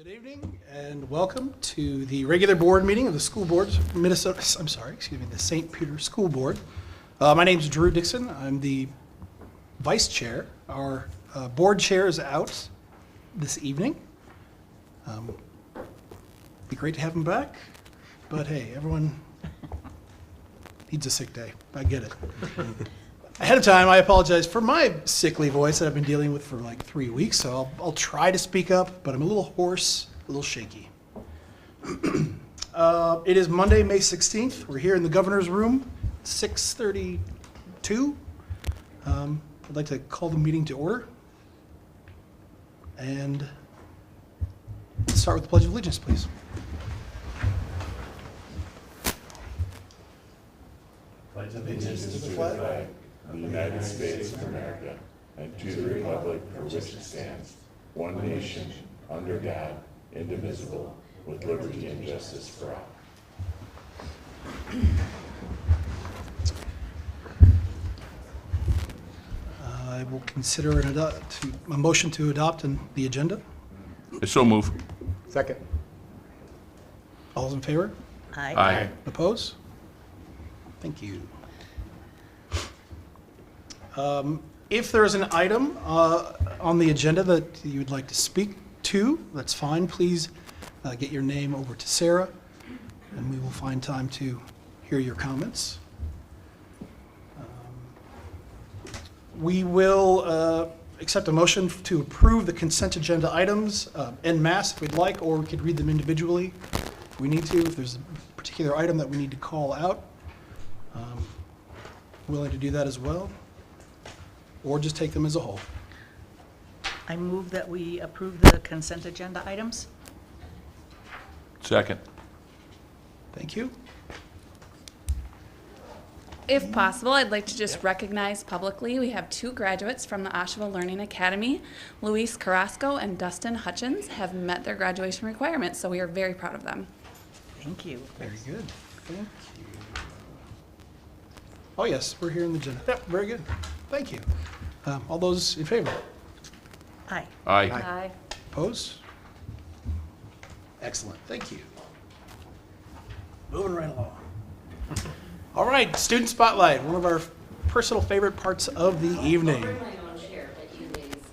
Good evening and welcome to the regular board meeting of the school board, the St. Peter School Board. My name is Drew Dixon. I'm the vice chair. Our board chair is out this evening. Be great to have him back, but hey, everyone needs a sick day. I get it. Ahead of time, I apologize for my sickly voice that I've been dealing with for like 3 weeks, so I'll try to speak up, but I'm a little hoarse, a little shaky. It is Monday, May 16th. We're here in the governor's room, 6:32. I'd like to call the meeting to order. And let's start with the Pledge of Allegiance, please. Pledge allegiance to the flag of the United States of America, and to the republic for which it stands, one nation, under God, indivisible, with liberty and justice for all. I will consider a motion to adopt the agenda. So move. Second. All those in favor? Aye. Opposed? Thank you. If there is an item on the agenda that you would like to speak to, that's fine. Please get your name over to Sarah, and we will find time to hear your comments. We will accept a motion to approve the consent agenda items en masse if we'd like, or we could read them individually if we need to, if there's a particular item that we need to call out. Willing to do that as well, or just take them as a whole. I move that we approve the consent agenda items. Second. Thank you. If possible, I'd like to just recognize publicly, we have 2 graduates from the Oshawa Learning Academy. Luis Carrasco and Dustin Hutchins have met their graduation requirements, so we are very proud of them. Thank you. Very good. Thank you. Oh, yes, we're here in the agenda. Yep, very good. Thank you. All those in favor? Aye. Aye. Opposed? Excellent. Thank you. Moving right along. All right, student spotlight, one of our personal favorite parts of the evening. I'll bring my own chair, but you ladies.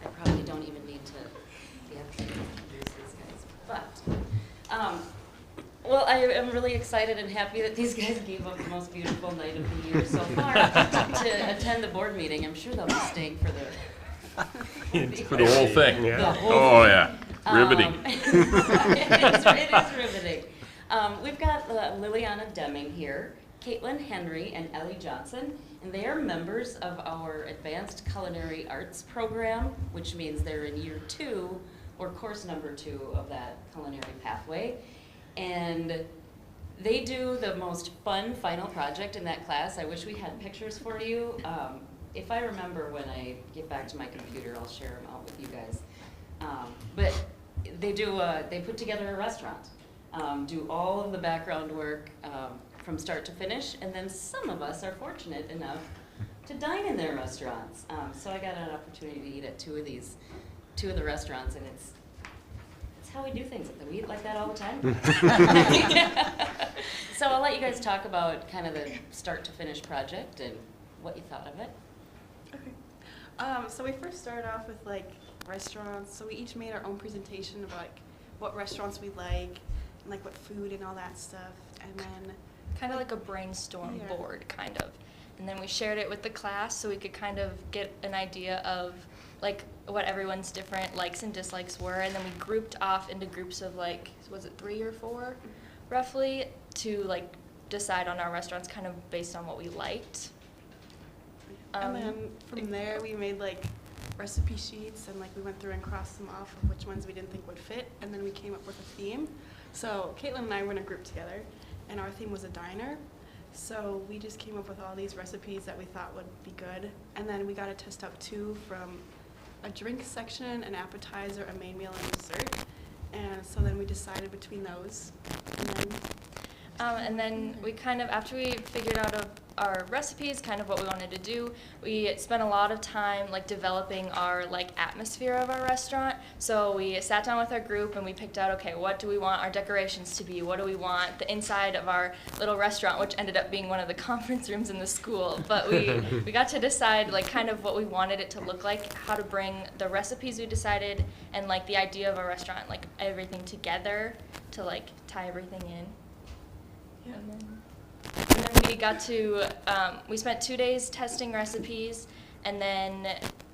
I probably don't even need to be able to introduce these guys, but, well, I am really excited and happy that these guys gave up the most beautiful night of the year so far to attend the board meeting. I'm sure they'll be staying for the For the whole thing. the whole Oh, yeah. Riveting. it is riveting. We've got Liliana Deming here, Caitlin Henry, and Ellie Johnson, and they are members of our Advanced Culinary Arts program, which means they're in year 2 or course number 2 of that culinary pathway. And they do the most fun final project in that class. I wish we had pictures for you. If I remember when I get back to my computer, I'll share them out with you guys. But they put together a restaurant, do all of the background work from start to finish, and then some of us are fortunate enough to dine in their restaurants. So I got an opportunity to eat at 2 of the restaurants, and it's how we do things. We eat like that all the time. So I'll let you guys talk about kind of the start to finish project and what you thought of it. Okay. So we first started off with like restaurants. So we each made our own presentation of like what restaurants we like and like what food and all that stuff. And then kind of like a brainstorm board, kind of. And then we shared it with the class so we could kind of get an idea of like what everyone's different likes and dislikes were. And then we grouped off into groups of like, was it 3 or 4 roughly, to like decide on our restaurants kind of based on what we liked. And then from there we made like recipe sheets and like we went through and crossed them off of which ones we didn't think would fit, and then we came up with a theme. So Caitlin and I were in a group together, and our theme was a diner. So we just came up with all these recipes that we thought would be good, and then we got to test out 2 from a drink section, an appetizer, a main meal, and dessert. And so then we decided between those. And then And then we kind of, after we figured out our recipes, kind of what we wanted to do, we spent a lot of time like developing our like atmosphere of our restaurant. So we sat down with our group and we picked out, okay, what do we want our decorations to be? What do we want the inside of our little restaurant, which ended up being one of the conference rooms in the school. But we got to decide like kind of what we wanted it to look like, how to bring the recipes we decided and like the idea of a restaurant, like everything together to like tie everything in. Yeah. And then we got to, we spent 2 days testing recipes, and then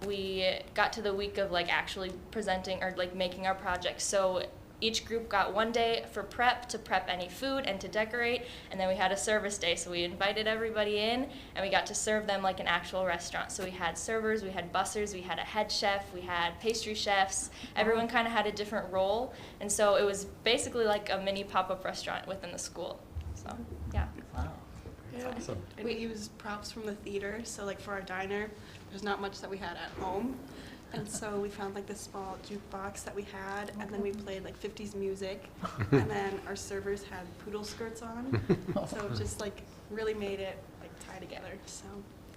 we got to the week of like actually presenting or like making our projects. So each group got 1 day for prep, to prep any food and to decorate, and then we had a service day. So we invited everybody in, and we got to serve them like an actual restaurant. So we had servers, we had bussers, we had a head chef, we had pastry chefs. Everyone kind of had a different role, and so it was basically like a mini pop-up restaurant within the school. So, yeah. Wow. Yeah. Awesome. And we used props from the theater, so like for our diner, there's not much that we had at home. And so we found like this small jukebox that we had, and then we played like 50s music, and then our servers had poodle skirts on. So it just like really made it like tie together, so.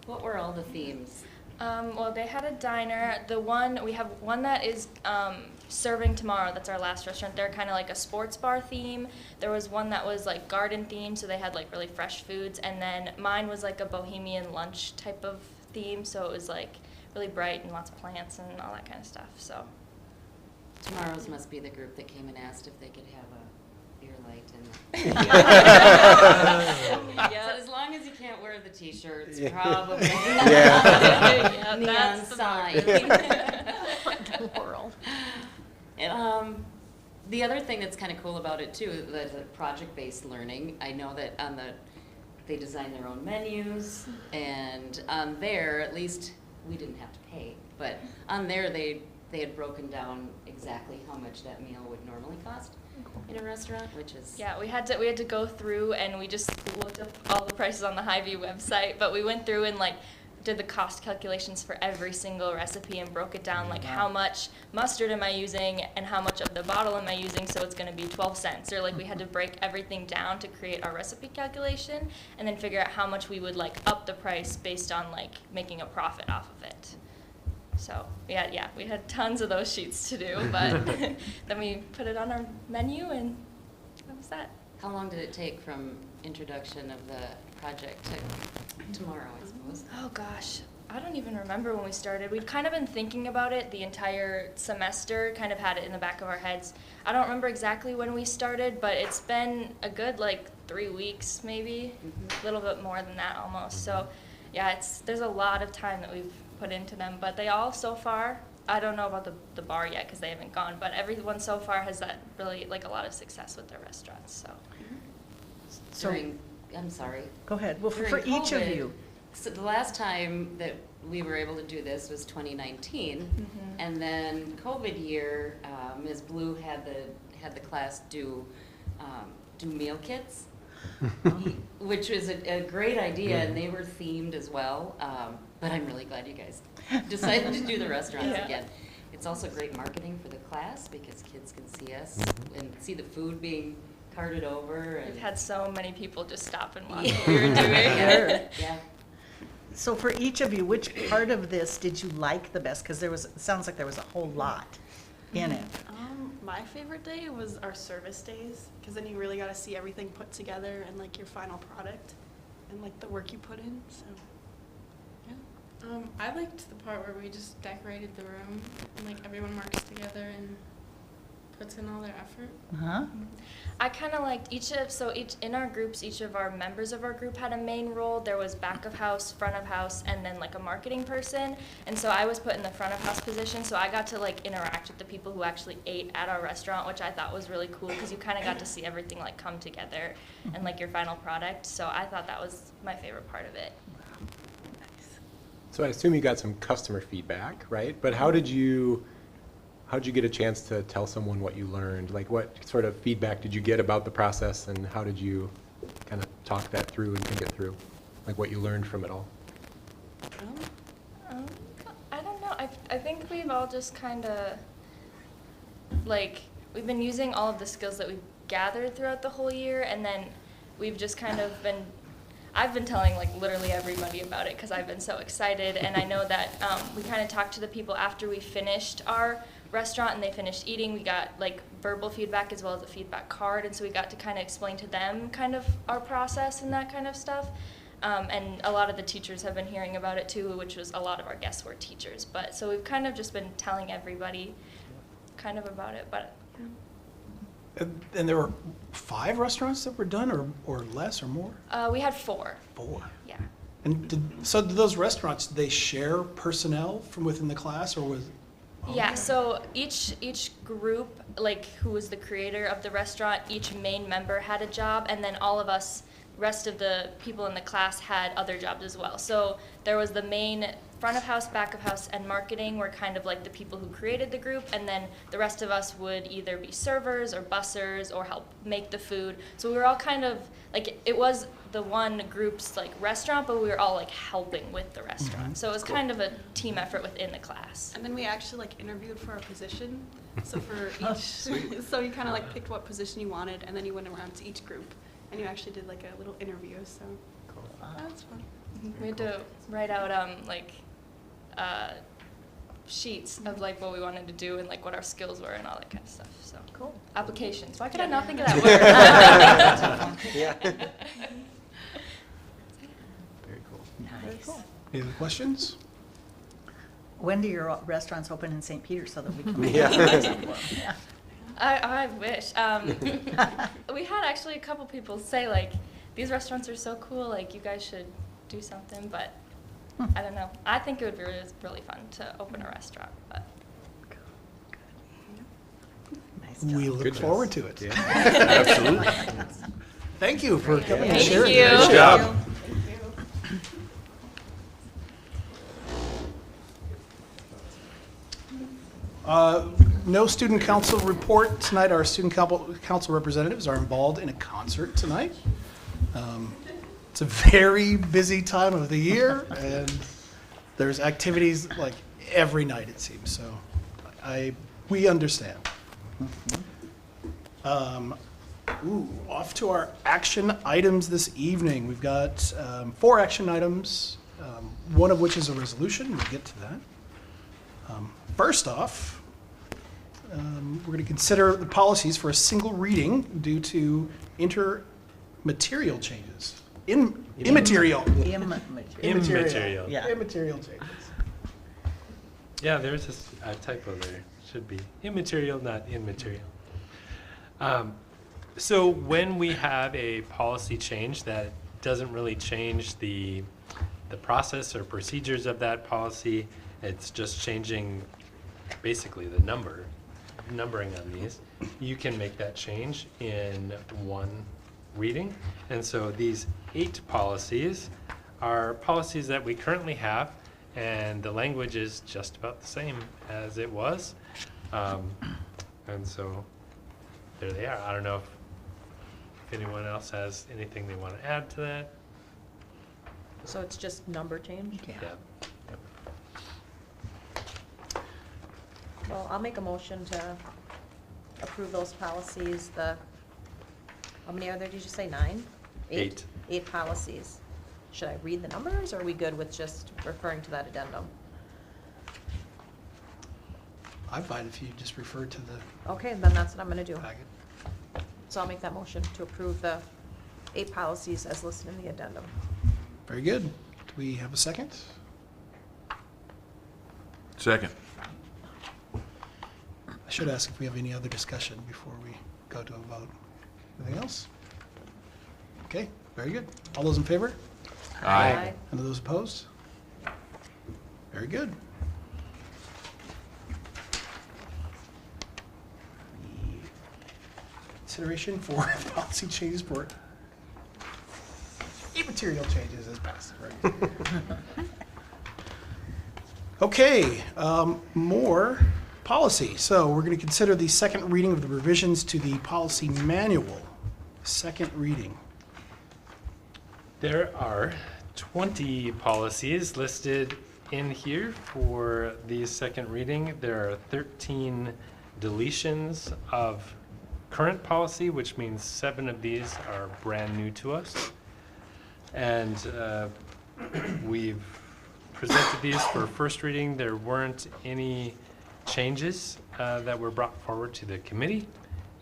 What were all the themes? Well, they had a diner. We have one that is serving tomorrow. That's our last restaurant. They're kind of like a sports bar theme. There was one that was like garden themed, so they had like really fresh foods. And then mine was like a bohemian lunch type of theme, so it was like really bright and lots of plants and all that kind of stuff. So Tomorrow's must be the group that came and asked if they could have a beer light and said, as long as you can't wear the t-shirts, probably yeah, neon that's the sign. The world. The other thing that's kind of cool about it too, the project-based learning. I know that they design their own menus, and on there, at least we didn't have to pay, but on there they had broken down exactly how much that meal would normally cost in a restaurant, which is yeah, we had to go through, and we just looked up all the prices on the Hy-Vee website, but we went through and like did the cost calculations for every single recipe and broke it down, like how much mustard am I using and how much of the bottle am I using, so it's going to be 12 cents, or like we had to break everything down to create our recipe calculation and then figure out how much we would like up the price based on like making a profit off of it. So yeah, we had tons of those sheets to do, but then we put it on our menu, and that was that. How long did it take from introduction of the project to tomorrow, I suppose? Oh gosh, I don't even remember when we started. We've kind of been thinking about it the entire semester, kind of had it in the back of our heads. I don't remember exactly when we started, but it's been a good like 3 weeks maybe, a little bit more than that almost. So yeah, there's a lot of time that we've put into them, but they all so far, I don't know about the bar yet because they haven't gone, but everyone so far has that really like a lot of success with their restaurants. So I'm sorry. Go ahead. Well, for During each of COVID, you. So the last time that we were able to do this was 2019, and then COVID year, Ms. Blue had the class do meal kits, which was a great idea, and they were themed as well. But I'm really glad you guys decided to do the restaurants again. It's also great marketing for the class because kids can see us and see the food being carted over. And we've had so many people just stop and watch what we were doing. Yeah. So for each of you, which part of this did you like the best? Because it sounds like there was a whole lot in it. My favorite day was our service days, because then you really got to see everything put together and like your final product and like the work you put in, so. I liked the part where we just decorated the room and like everyone works together and puts in all their effort. Uh-huh. I kind of liked in our groups, each of our members of our group had a main role. There was back of house, front of house, and then like a marketing person. And so I was put in the front of house position, so I got to like interact with the people who actually ate at our restaurant, which I thought was really cool because you kind of got to see everything like come together and like your final product. So I thought that was my favorite part of it. So I assume you got some customer feedback, right? But how did you get a chance to tell someone what you learned? Like what sort of feedback did you get about the process, and how did you kind of talk that through and think it through? Like what you learned from it all? I don't know. I think we've all just kind of like we've been using all of the skills that we've gathered throughout the whole year, and then we've just kind of been, I've been telling like literally everybody about it because I've been so excited, and I know that we kind of talked to the people after we finished our restaurant and they finished eating. We got like verbal feedback as well as a feedback card, and so we got to kind of explain to them kind of our process and that kind of stuff. And a lot of the teachers have been hearing about it too, which was a lot of our guests were teachers. But so we've kind of just been telling everybody kind of about it. But And there were 5 restaurants that were done, or less, or more? we had 4. 4. Yeah. And did those restaurants, did they share personnel from within the class, or was? Yeah, so each group, like who was the creator of the restaurant, each main member had a job, and then all of us, rest of the people in the class had other jobs as well. So there was the main front of house, back of house, and marketing were kind of like the people who created the group, and then the rest of us would either be servers or bussers or help make the food. So we were all kind of, like, it was the one group's like restaurant, but we were all like helping with the restaurant. So it was kind of a team effort within the class. And then we actually like interviewed for a position. So for each, so you kind of like picked what position you wanted, and then you went around to each group, and you actually did like a little interview. So that's fun. We had to write out sheets of like what we wanted to do and like what our skills were and all that kind of stuff. So Cool. applications. Why could I not think of that word? Yeah. Very cool. Nice. Any other questions? When do your restaurants open in St. Peter so that we can make Yeah. yeah. I wish. We had actually a couple people say like, these restaurants are so cool, like you guys should do something, but I don't know. I think it would be really fun to open a restaurant, but. Nice job. We look Good forward job. to it. Yeah. Absolutely. Thank you for coming and Thank sharing. you. Good job. No student council report tonight. Our student council representatives are involved in a concert tonight. It's a very busy time of the year, and there's activities like every night, it seems. So we understand. Off to our action items this evening. We've got 4 action items, one of which is a resolution. We'll get to that. First off, we're going to consider the policies for a single reading due to immaterial changes. Immaterial. Immaterial. Yeah. Immaterial changes. Yeah, there's a typo there. Should be immaterial, not immaterial. So when we have a policy change that doesn't really change the process or procedures of that policy, it's just changing basically the numbering on these, you can make that change in one reading. And so these 8 policies are policies that we currently have, and the language is just about the same as it was. And so there they are. I don't know if anyone else has anything they want to add to that. So it's just number change? Yeah. Well, I'll make a motion to approve those policies, how many are there, did you say, 9? 8. 8 policies. Should I read the numbers, or are we good with just referring to that addendum? I'm fine if you just refer to the Okay, then that's what I'm gonna do. packet. So I'll make that motion to approve the 8 policies as listed in the addendum. Very good. Do we have a second? Second. I should ask if we have any other discussion before we go to a vote. Anything else? Okay, very good. All those in favor? Aye. None of those opposed? Very good. Consideration for policy changes for immaterial changes is passed, right? Okay, more policy. So we're going to consider the second reading of the revisions to the policy manual. Second reading. There are 20 policies listed in here for the second reading. There are 13 deletions of current policy, which means 7 of these are brand new to us. And we've presented these for first reading. There weren't any changes that were brought forward to the committee,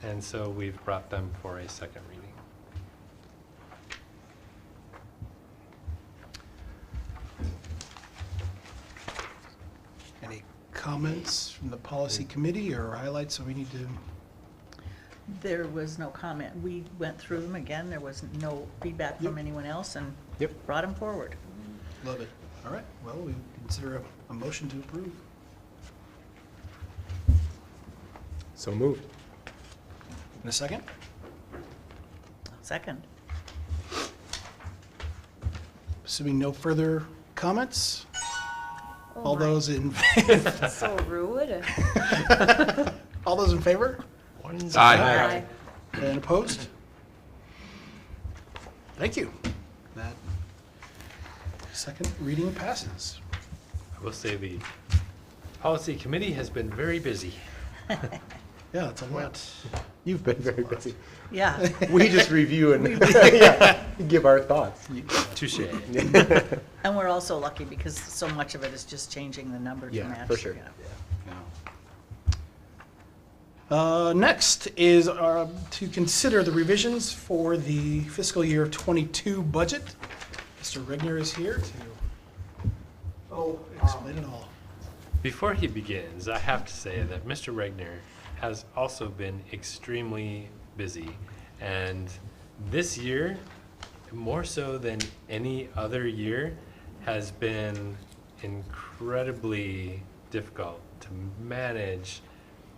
and so we've brought them for a second reading. Any comments from the policy committee or highlights that we need to? There was no comment. We went through them again. There was no feedback from anyone else and Yep. brought them forward. Love it. All right, well, we consider a motion to approve. So moved. In a second? Second. Assuming no further comments? Oh All my. those in, So rude. all those in favor? Aye. And opposed? Thank you. That second reading passes. I will say the policy committee has been very busy. Yeah, it's a lot. You've been very busy. Yeah. We just review and yeah, give our thoughts. Touche. And we're also lucky because so much of it is just changing the number to Yeah, match. for sure. Next is to consider the revisions for the fiscal year 22 budget. Mr. Regner is here to explain it all. Before he begins, I have to say that Mr. Regner has also been extremely busy. And this year, more so than any other year, has been incredibly difficult to manage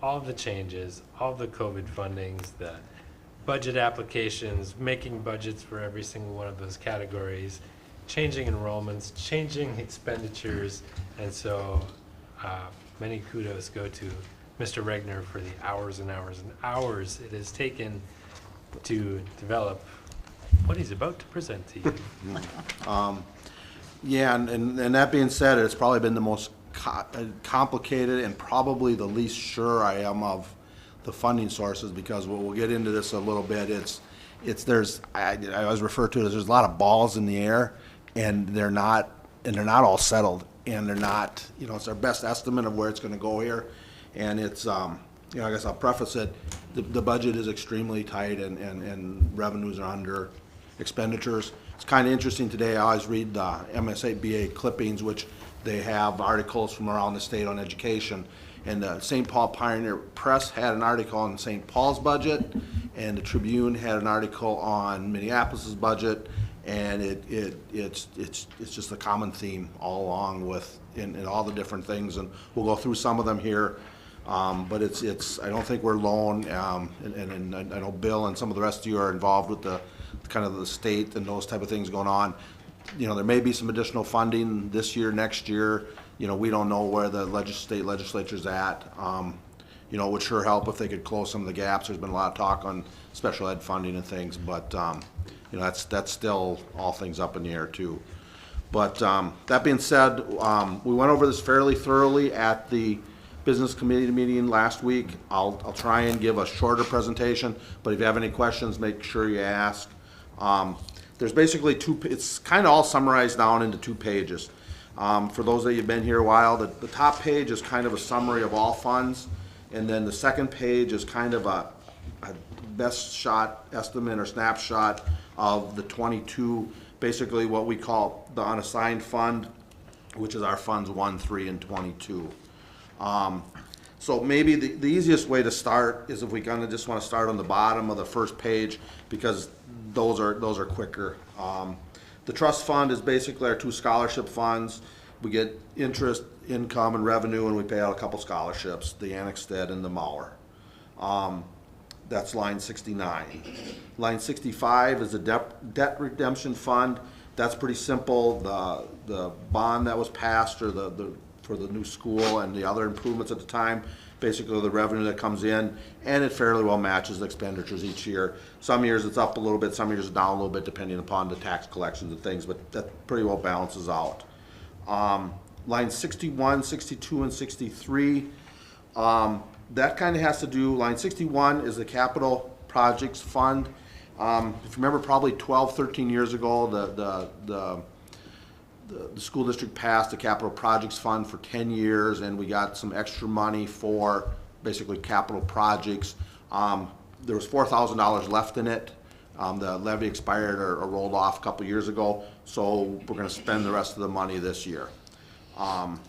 all the changes, all the COVID fundings, the budget applications, making budgets for every single one of those categories, changing enrollments, changing expenditures, and so many kudos go to Mr. Regner for the hours and hours and hours it has taken to develop what he's about to present to you. Yeah, and that being said, it's probably been the most complicated and probably the least sure I am of the funding sources, because we'll get into this a little bit. I always refer to it as there's a lot of balls in the air, and they're not all settled, and they're not, it's our best estimate of where it's going to go here, and it's I guess I'll preface it. The budget is extremely tight, and revenues are under expenditures. It's kind of interesting today. I always read the MSABA clippings, which they have articles from around the state on education. And the St. Paul Pioneer Press had an article on St. Paul's budget, and the Tribune had an article on Minneapolis's budget, and it's just a common theme all along with in all the different things, and we'll go through some of them here. But I don't think we're alone, and I know Bill and some of the rest of you are involved with the kind of the state and those type of things going on. There may be some additional funding this year, next year. We don't know where the state legislature's at. It would sure help if they could close some of the gaps. There's been a lot of talk on special ed funding and things, but that's still all things up in the air too. But that being said, we went over this fairly thoroughly at the business committee meeting last week. I'll try and give a shorter presentation, but if you have any questions, make sure you ask. There's basically it's kind of all summarized down into 2 pages. For those of you who've been here a while, the top page is kind of a summary of all funds, and then the second page is kind of a best shot estimate or snapshot of the 22, basically what we call the unassigned fund, which is our funds 1, 3, and 22. So maybe the easiest way to start is if we kind of just want to start on the bottom of the first page, because those are quicker. The trust fund is basically our 2 scholarship funds. We get interest, income, and revenue, and we pay out a couple scholarships, the Annexted and the Mauer. That's line 69. Line 65 is the debt redemption fund. That's pretty simple. The bond that was passed, or for the new school and the other improvements at the time, basically the revenue that comes in, and it fairly well matches the expenditures each year. Some years it's up a little bit, some years it's down a little bit, depending upon the tax collections and things, but that pretty well balances out. Line 61, 62, and 63, That kind of has to do, line 61 is the capital projects fund. If you remember, probably 12, 13 years ago, the school district passed the capital projects fund for 10 years, and we got some extra money for basically capital projects. There was $4,000 left in it. The levy expired or rolled off a couple years ago, so we're gonna spend the rest of the money this year.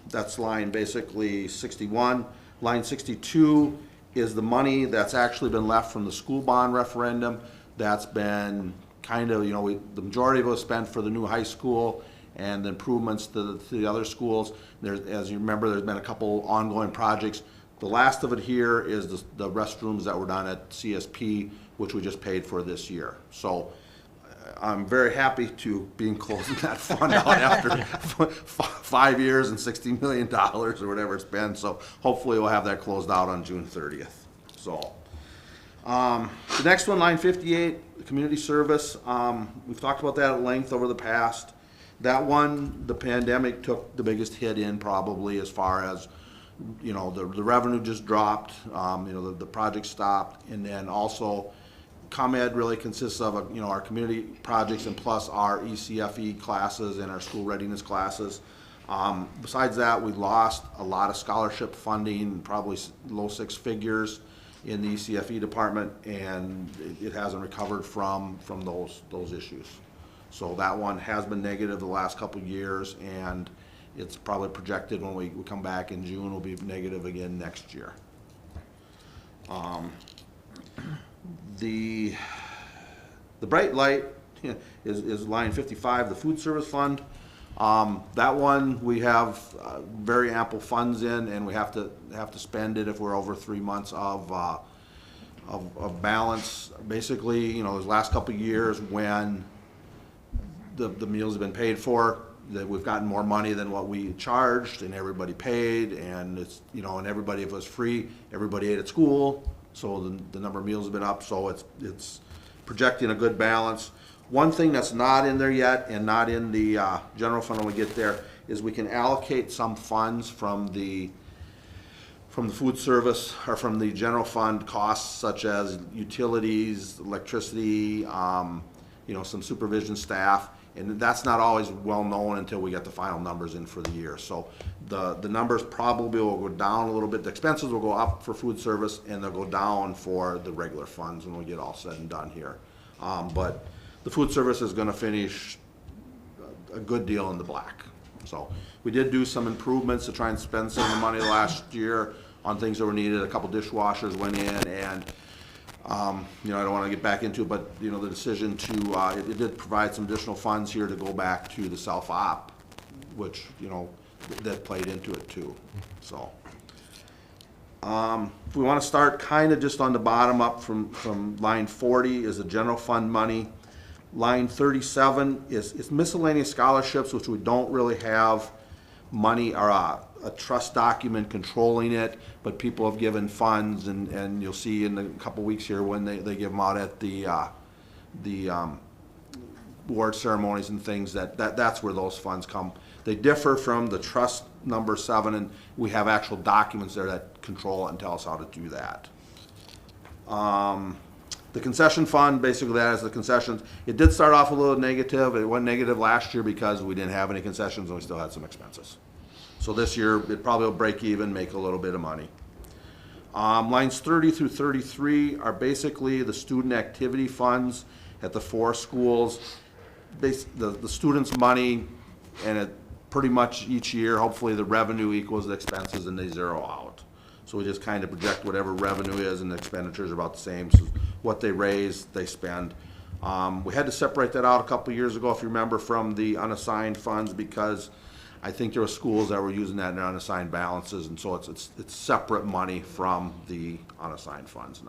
That's line basically 61. Line 62 is the money that's actually been left from the school bond referendum. That's been kind of, the majority of it was spent for the new high school and the improvements to the other schools. There's, as you remember, there's been a couple ongoing projects. The last of it here is the restrooms that were done at CSP, which we just paid for this year. So I'm very happy to be closing that fund out after 5 years and $60 million or whatever it's been. So hopefully we'll have that closed out on June 30th. So the next one, line 58, community service. We've talked about that at length over the past. That one, the pandemic took the biggest hit in probably as far as, the revenue just dropped, the project stopped, and then also ComEd really consists of, our community projects and plus our ECFE classes and our school readiness classes. Besides that, we lost a lot of scholarship funding, probably low six figures in the ECFE department, and it hasn't recovered from those issues. So that one has been negative the last couple of years, and it's probably projected when we come back in June, will be negative again next year. The bright light is line 55, the food service fund. That one we have very ample funds in, and we have to spend it if we're over 3 months of balance. Basically, those last couple of years when the meals have been paid for, that we've gotten more money than what we charged, and everybody paid, and it's, and everybody, if it was free, everybody ate at school, so the number of meals have been up, so it's projecting a good balance. One thing that's not in there yet, and not in the general fund when we get there, is we can allocate some funds from the food service, or from the general fund costs, such as utilities, electricity, some supervision staff. And that's not always well known until we get the final numbers in for the year. So the numbers probably will go down a little bit. The expenses will go up for food service, and they'll go down for the regular funds when we get all said and done here. But the food service is gonna finish a good deal in the black. So we did do some improvements to try and spend some of the money last year on things that were needed. A couple dishwashers went in, and I don't want to get back into it, but the decision to it did provide some additional funds here to go back to the self-op, which that played into it too. So if we want to start kind of just on the bottom up from line 40 is the general fund money. Line 37 is miscellaneous scholarships, which we don't really have money or a trust document controlling it, but people have given funds, and you'll see in a couple weeks here when they give them out at the award ceremonies and things, that's where those funds come. They differ from the trust number 7, and we have actual documents there that control it and tell us how to do that. The concession fund, basically that is the concessions. It did start off a little negative. It went negative last year because we didn't have any concessions and we still had some expenses. So this year, it probably will break even, make a little bit of money. Lines 30 through 33 are basically the student activity funds at the 4 schools. The students' money, and it pretty much each year, hopefully the revenue equals the expenses and they zero out. So we just kind of project whatever revenue is, and the expenditures are about the same. So what they raise, they spend. We had to separate that out a couple years ago, if you remember, from the unassigned funds, because I think there were schools that were using that in their unassigned balances, and so it's separate money from the unassigned funds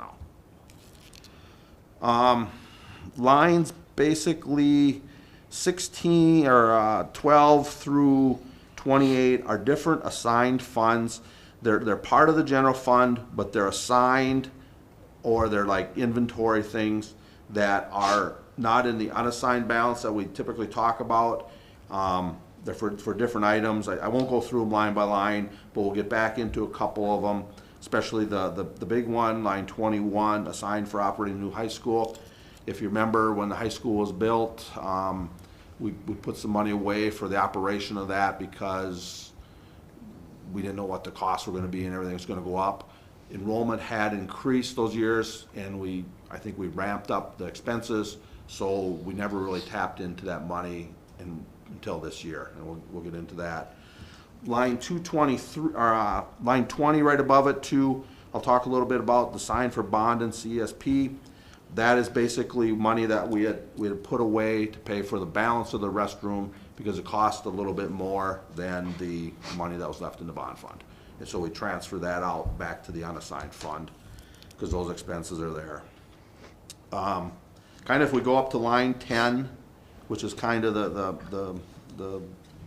now. Lines basically 16 or 12 through 28 are different assigned funds. They're part of the general fund, but they're assigned, or they're like inventory things that are not in the unassigned balance that we typically talk about. They're for different items. I won't go through them line by line, but we'll get back into a couple of them. especially the big one, line 21, assigned for operating new high school. If you remember, when the high school was built, we put some money away for the operation of that because we didn't know what the costs were gonna be and everything was gonna go up. Enrollment had increased those years, and I think we ramped up the expenses, so we never really tapped into that money until this year, and we'll get into that. Line 223, or line 20 right above it too, I'll talk a little bit about the sign for bond and CSP. That is basically money that we had put away to pay for the balance of the restroom because it cost a little bit more than the money that was left in the bond fund. And so we transfer that out back to the unassigned fund because those expenses are there. Kind of if we go up to line 10, which is kind of the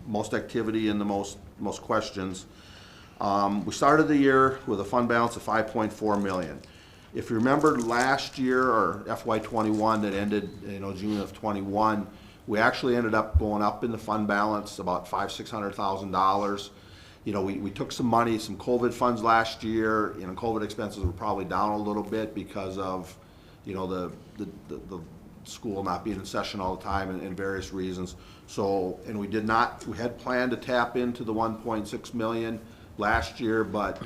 most activity and the most questions. We started the year with a fund balance of 5.4 million. If you remember last year, or FY21 that ended, June of 21, we actually ended up going up in the fund balance about $600,000. We took some money, some COVID funds last year. COVID expenses were probably down a little bit because of, the school not being in session all the time and various reasons. So, and we had planned to tap into the 1.6 million last year, but,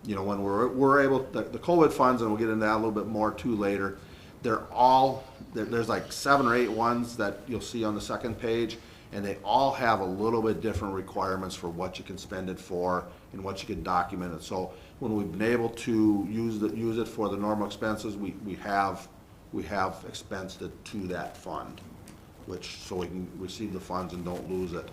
when we're able, the COVID funds, and we'll get into that a little bit more too later, there's like 7 or 8 ones that you'll see on the second page, and they all have a little bit different requirements for what you can spend it for and what you can document it. So when we've been able to use it for the normal expenses, we have expensed it to that fund, so we can receive the funds and don't lose it.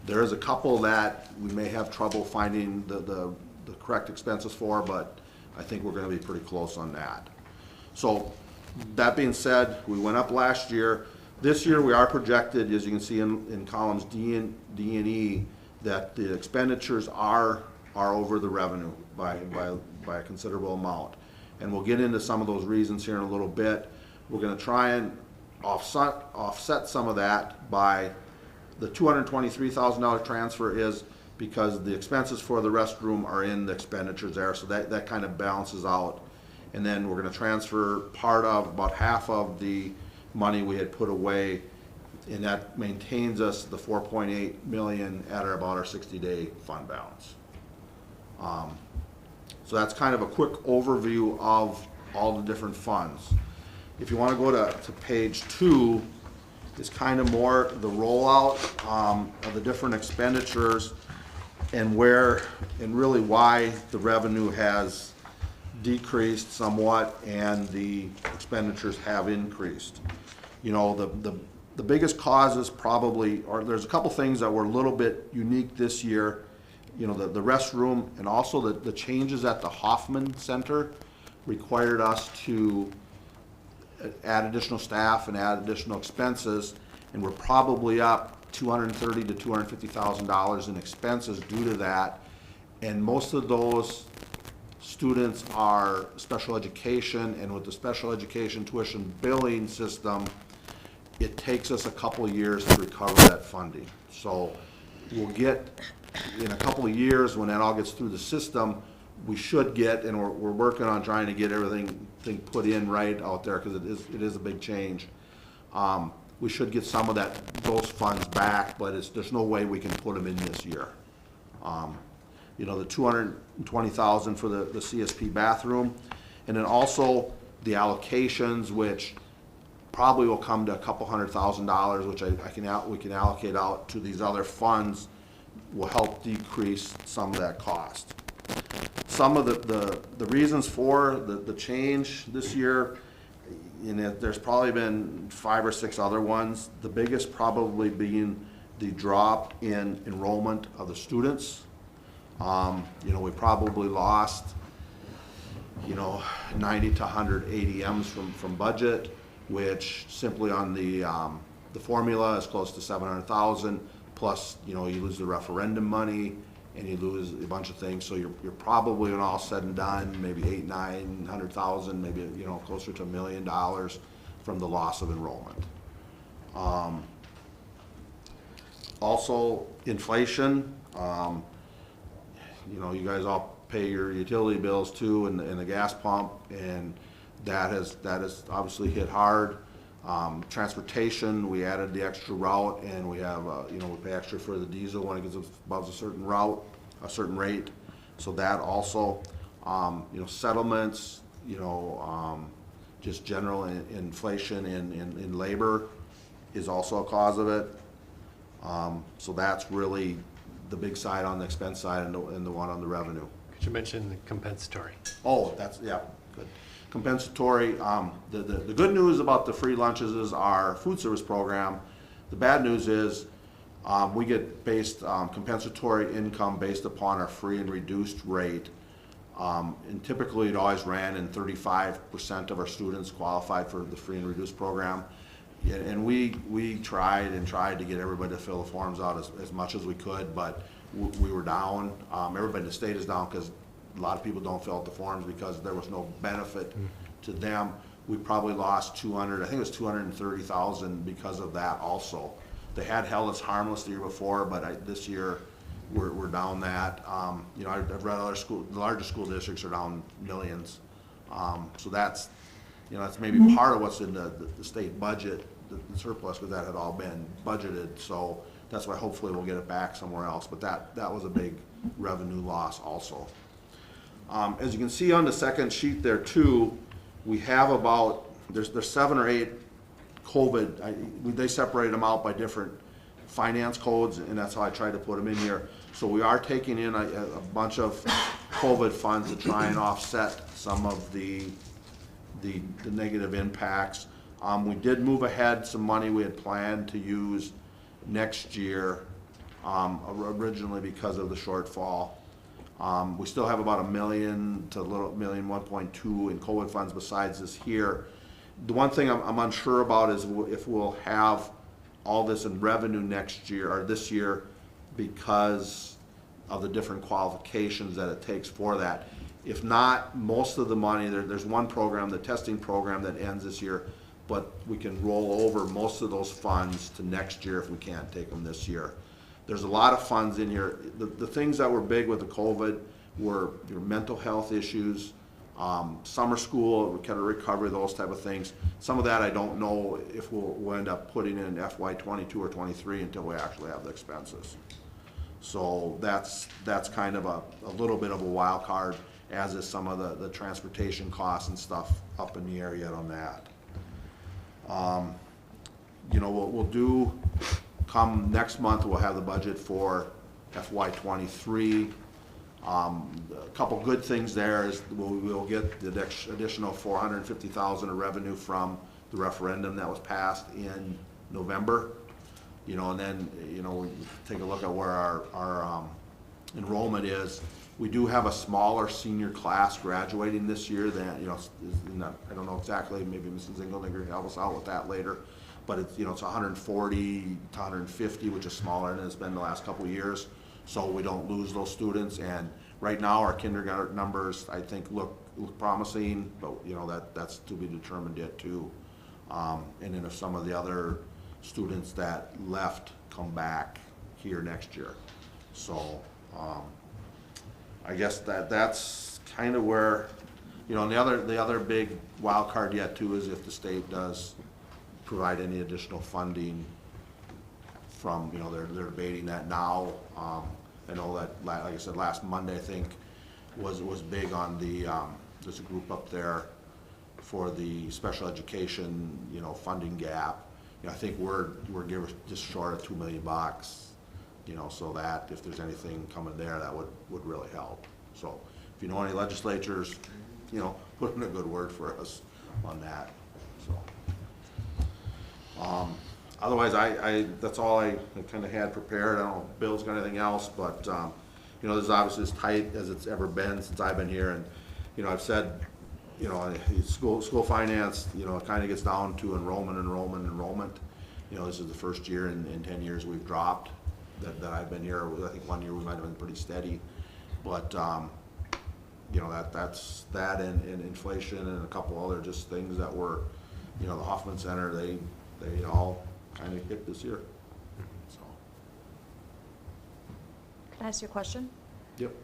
There is a couple that we may have trouble finding the correct expenses for, but I think we're gonna be pretty close on that. So that being said, we went up last year. This year we are projected, as you can see in columns D and E, that the expenditures are over the revenue by a considerable amount. And we'll get into some of those reasons here in a little bit. We're gonna try and offset some of that by the $223,000 transfer is because the expenses for the restroom are in the expenditures there, so that kind of balances out. And then we're gonna transfer about half of the money we had put away, and that maintains us the 4.8 million at about our 60-day fund balance. So that's kind of a quick overview of all the different funds. If you want to go to page 2, is kind of more the rollout of the different expenditures and really why the revenue has decreased somewhat and the expenditures have increased. The biggest causes probably, or there's a couple things that were a little bit unique this year. The restroom and also the changes at the Hoffman Center required us to add additional staff and add additional expenses, and we're probably up $230,000 to $250,000 in expenses due to that. And most of those students are special education, and with the special education tuition billing system, it takes us a couple of years to recover that funding. So we'll get, in a couple of years, when that all gets through the system, we should get, and we're working on trying to get everything put in right out there, because it is a big change. We should get some of those funds back, but there's no way we can put them in this year. The $220,000 for the CSP bathroom, and then also the allocations, which probably will come to a couple $100,000, which we can allocate out to these other funds, will help decrease some of that cost. Some of the reasons for the change this year, there's probably been 5 or 6 other ones. The biggest probably being the drop in enrollment of the students. We probably lost 90 to 100 ADMs from budget, which simply on the formula is close to 700,000. Plus, you lose the referendum money, and you lose a bunch of things. So you're probably, when all said and done, maybe 800,000, 900,000, maybe closer to $1 million from the loss of enrollment. Also, inflation. You guys all pay your utility bills too, and the gas pump, and that has obviously hit hard. Transportation, we added the extra route, and we have, we pay extra for the diesel when it gets above a certain route, a certain rate. So that also, settlements, just general inflation in labor is also a cause of it. So that's really the big side on the expense side and the one on the revenue. Could you mention the compensatory? Oh, yeah, good. Compensatory, the good news about the free lunches is our food service program. The bad news is we get compensatory income based upon our free and reduced rate. And typically it always ran in 35% of our students qualified for the free and reduced program. And we tried to get everybody to fill the forms out as much as we could, but we were down. Everybody in the state is down because a lot of people don't fill out the forms because there was no benefit to them. We probably lost 230,000 because of that also. They had held us harmless the year before, but this year we're down that. I've read the largest school districts are down millions. So that's maybe part of what's in the state budget, the surplus, because that had all been budgeted. So that's why hopefully we'll get it back somewhere else. But that was a big revenue loss also. As you can see on the second sheet there too, we have there's 7 or 8 COVID, they separated them out by different finance codes, and that's how I tried to put them in here. So we are taking in a bunch of COVID funds to try and offset some of the negative impacts. We did move ahead some money we had planned to use next year, originally because of the shortfall. We still have about $1 million to $1.2 million in COVID funds besides this here. The one thing I'm unsure about is if we'll have all this in revenue next year or this year because of the different qualifications that it takes for that. If not, most of the money, there's one program, the testing program, that ends this year, but we can roll over most of those funds to next year if we can't take them this year. There's a lot of funds in here. The things that were big with the COVID were your mental health issues, summer school, kind of recovery, those type of things. Some of that I don't know if we'll end up putting in FY22 or 23 until we actually have the expenses. So that's kind of a little bit of a wild card, as is some of the transportation costs and stuff up in the air yet on that. We'll do, come next month, we'll have the budget for FY23. A couple good things there is we'll get the additional $450,000 of revenue from the referendum that was passed in November. And then, we take a look at where our enrollment is. We do have a smaller senior class graduating this year than, I don't know exactly, maybe Mrs. Engeldinger can help us out with that later. But it's 140 to 150, which is smaller than it's been the last couple of years. So we don't lose those students. And right now our kindergarten numbers, I think, look promising, but that's to be determined yet too. And then if some of the other students that left come back here next year. So I guess that's kind of where, and the other big wild card yet too is if the state does provide any additional funding from, they're debating that now. I know that, like I said, last Monday, I think, was big on there's a group up there for the special education, funding gap. I think we're just short of $2 million, so that if there's anything coming there, that would really help. So if you know any legislatures, put in a good word for us on that. So otherwise, that's all I kind of had prepared. I don't know if Bill's got anything else, but this is obviously as tight as it's ever been since I've been here, and I've said, school finance, it kind of gets down to enrollment. This is the first year in 10 years we've dropped that I've been here. I think one year we might have been pretty steady, but that's that and inflation and a couple other just things that were, the Hoffman Center, they all kind of hit this year. So. Can I ask you a question? Yep.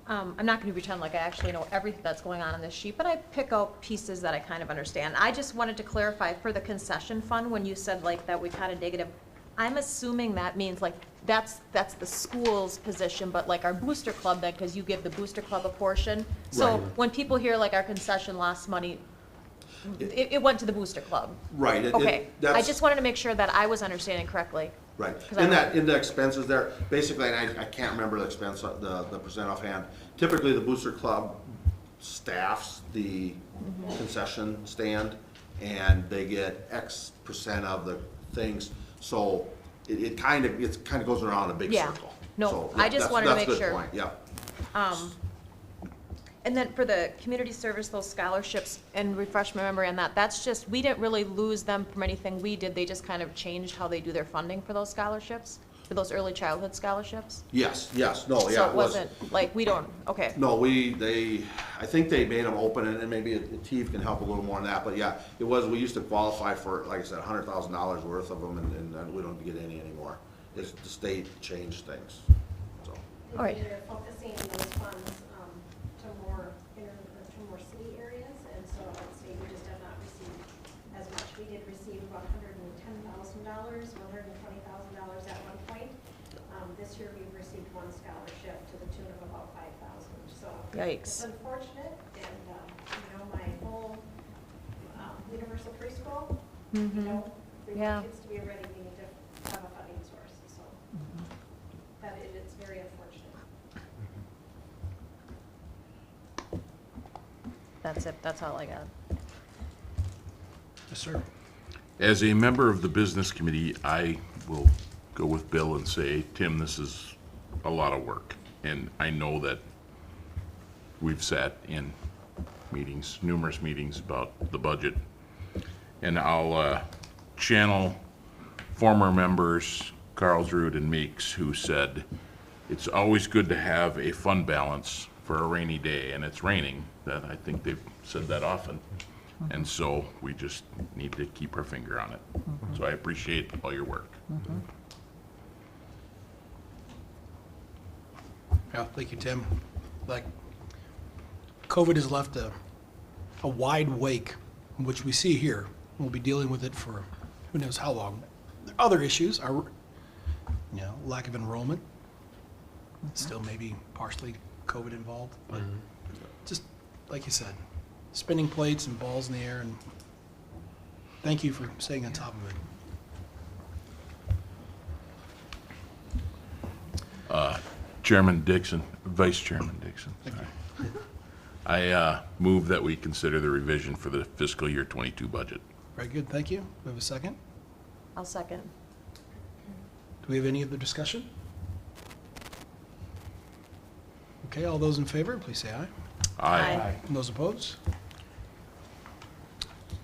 I'm not gonna pretend like I actually know everything that's going on this sheet, but I pick out pieces that I kind of understand. I just wanted to clarify for the concession fund, when you said like that we kind of negative, I'm assuming that means like, that's the school's position, but like our booster club then, because you give the booster club a portion. So Right. when people hear like our concession lost money, it went to the booster club. Right. Okay, I that's- just wanted to make sure that I was understanding correctly. Right. 'Cause I In the expenses there, basically, and I can't remember the expense, the percent offhand. Typically, the Booster Club staffs the concession stand, and they get X percent of the things. So it kind of goes around a big Yeah. circle. No, So, I yeah, just that's- wanted to that's a make good sure. point, yeah. And then for the community service, those scholarships, and refresh my memory on that, that's just, we didn't really lose them from anything we did, they just kind of changed how they do their funding for those scholarships, for those early childhood scholarships? Yes, no, So yeah, it wasn't, like, we don't, okay. No, I think they made them open, and maybe Steve can help a little more on that, but yeah, we used to qualify for, like I said, $100,000 worth of them, and we don't get any anymore. The state changed things, so. All right. They're focusing those funds to more city areas, and so I'd say we just have not received as much. We did receive about $110,000, $120,000 at one point. This year we've received one scholarship to the tune of about $5,000. So Yikes. it's unfortunate, and my whole universal preschool, we Yeah. want kids to be ready. We need to have a funding source. So that it's very unfortunate. That's it, that's all I got. Yes, sir. As a member of the business committee, I will go with Bill and say, Tim, this is a lot of work. And I know that we've sat in meetings, numerous meetings about the budget. And I'll channel former members, Carlsrud and Meeks, who said, it's always good to have a fund balance for a rainy day, and it's raining. That I think they've said that often. And so we just need to keep our finger on it. So I appreciate all your work. Yeah, thank you, Tim. Like, COVID has left a wide wake, which we see here. We'll be dealing with it for who knows how long. Other issues are, lack of enrollment. Still maybe partially COVID involved, but just like you said, spinning plates and balls in the air, and thank you for staying on top of it. Chairman Dixon, Vice Chairman Dixon. Sorry. I move that we consider the revision for the fiscal year 22 budget. Very good, thank you. We have a second. I'll second. Do we have any other discussion? Okay, all those in favor, please say aye. Aye. And those opposed?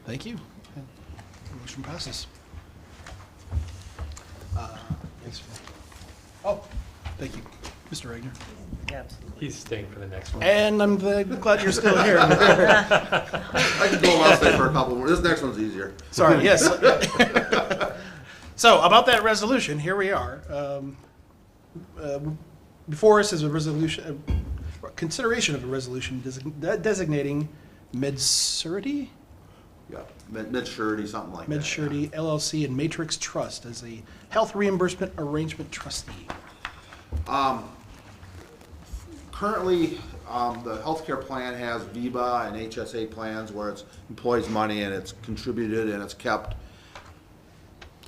Thank you. The motion passes. Oh, thank you, Mr. Regner. He's staying for the next one. And I'm glad you're still here. I can go on stay for a couple more. This next one's easier. Sorry, yes. So about that resolution, here we are. Before us is a resolution, consideration of a resolution designating MedSurety? Yeah, mid-surety, something like that. MedSurety LLC and Matrix Trust as a health reimbursement arrangement trustee. Currently, the healthcare plan has VIBA and HSA plans where it's employees' money and it's contributed and it's kept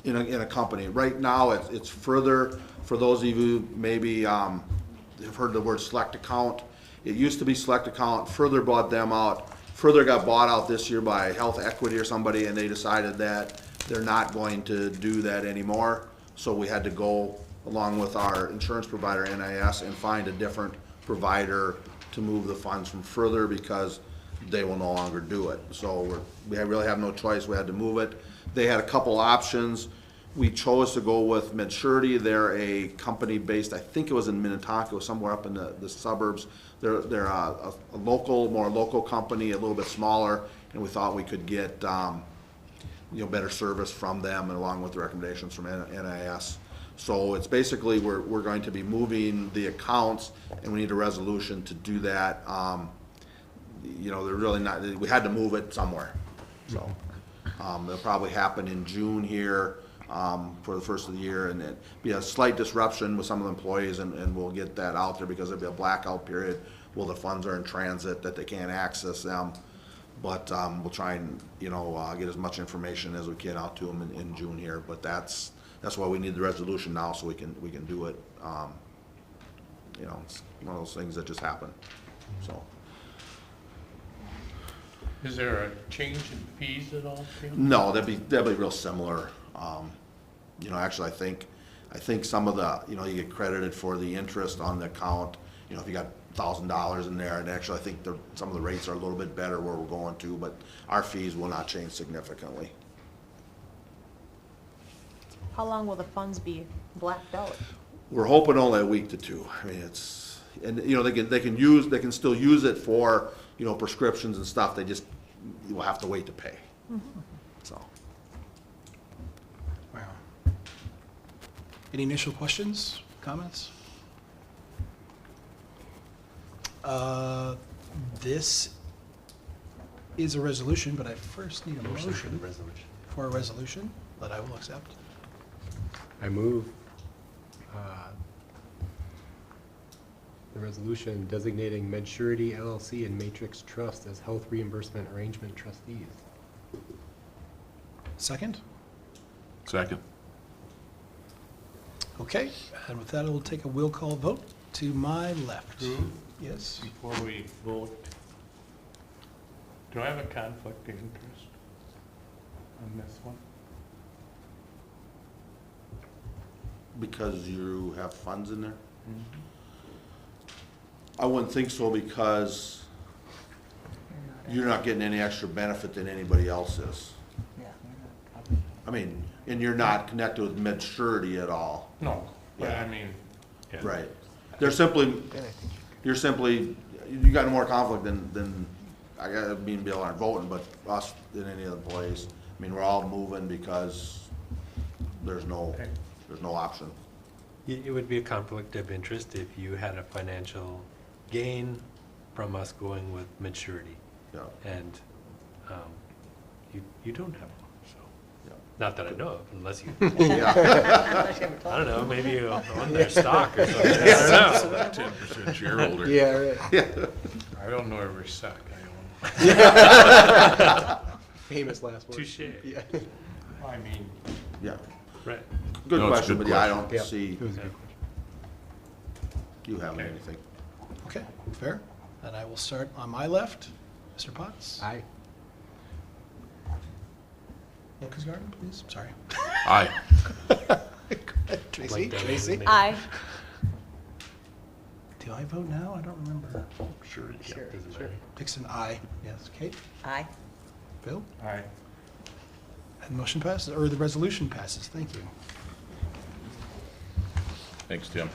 in a company. Right now, it's further, for those of you who maybe have heard the word select account. It used to be select account, further bought them out, further got bought out this year by Health Equity or somebody, and they decided that they're not going to do that anymore. So we had to go along with our insurance provider, NIS, and find a different provider to move the funds from further because they will no longer do it. So we really have no choice. We had to move it. They had a couple options. We chose to go with MedSurety. They're a company based, I think it was in Minnetonka, somewhere up in the suburbs. They're a more local company, a little bit smaller, and we thought we could get better service from them, and along with the recommendations from NIS. So it's basically, we're going to be moving the accounts, and we need a resolution to do that. You know, they're really not, we had to move it somewhere, so. It'll probably happen in June here, for the first of the year, and it be a slight disruption with some of the employees, and we'll get that out there because there'll be a blackout period while the funds are in transit that they can't access them. But, we'll try and, you know, get as much information as we can out to them in June here, but that's why we need the resolution now, so we can do it. You know, it's one of those things that just happen, so. Is there a change in fees at all, Tim? No, that'd be real similar. You know, actually, I think some of the, you know, you get credited for the interest on the account. You know, if you got $1,000 in there, and actually, I think some of the rates are a little bit better where we're going to, but our fees will not change significantly. How long will the funds be blacked out? We're hoping only a week to two. I mean, it's, and you know, they can still use it for, you know, prescriptions and stuff. They just, you will have to wait to pay. So. Wow. Any initial questions, comments? This is a resolution, but I first need a motion for a resolution that I will accept. I move the resolution designating MedSurity LLC and Matrix Trust as health reimbursement arrangement trustees. Second? Second. Okay, and with that, I will take a will call vote to my left. Drew? Yes? Before we vote, do I have a conflict of interest on this one? Because you have funds in there? I wouldn't think so, because you're not getting any extra benefit than anybody else is. I mean, and you're not connected with MedSurity at all. No, but Yeah. I mean, yeah. Right. They're simply, you got more conflict than, I got, me and Bill aren't voting, but us than any other place. I mean, we're all moving because there's no option. It would be a conflict of interest if you had a financial gain from us going with maturity. Yeah. And you don't have one, so. Yeah. Not that I know of, unless you, Yeah. I don't know, maybe you own their stock or something. I don't know. 10% shareholder. Yeah, right. Yeah. I don't know every stock I own. Famous last word. Touche. Yeah. I mean, Yeah. Right. Good No, it's a question, good but yeah, I question. don't Yeah, see it was a good you having Okay. anything. Okay, fair. And I will start on my left. Mr. Potts? Aye. Lucas Garden, please. Sorry. Aye. Tracy? Like that Tracy? was the name. Aye. Do I vote now? I don't remember. Sure. Yeah, doesn't matter. Dixon, aye. Yes. Kate? Aye. Bill? I, And the motion passes, or the resolution passes. Thank you. Thanks, Tim.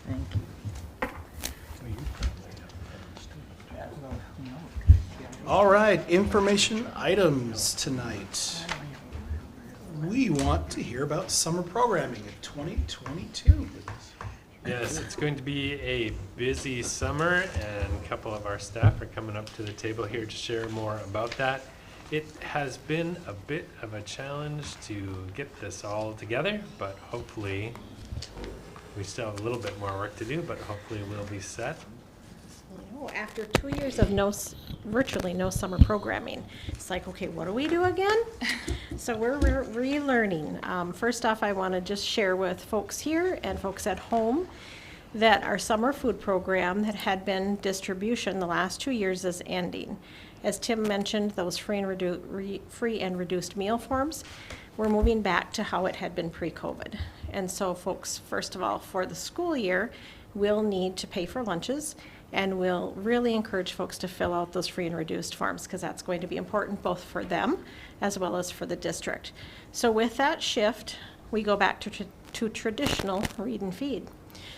Thank you. All right, information items tonight. We want to hear about summer programming in 2022. Yes, it's going to be a busy summer, and a couple of our staff are coming up to the table here to share more about that. It has been a bit of a challenge to get this all together, but hopefully, we still have a little bit more work to do, but hopefully we'll be set. After 2 years of virtually no summer programming, it's like, okay, what do we do again? So we're relearning. First off, I want to just share with folks here and folks at home that our summer food program that had been distribution the last 2 years is ending. As Tim mentioned, those free and reduced meal forms, we're moving back to how it had been pre-COVID. And so folks, first of all, for the school year, will need to pay for lunches, and we'll really encourage folks to fill out those free and reduced forms, because that's going to be important both for them as well as for the district. So with that shift, we go back to traditional read and feed.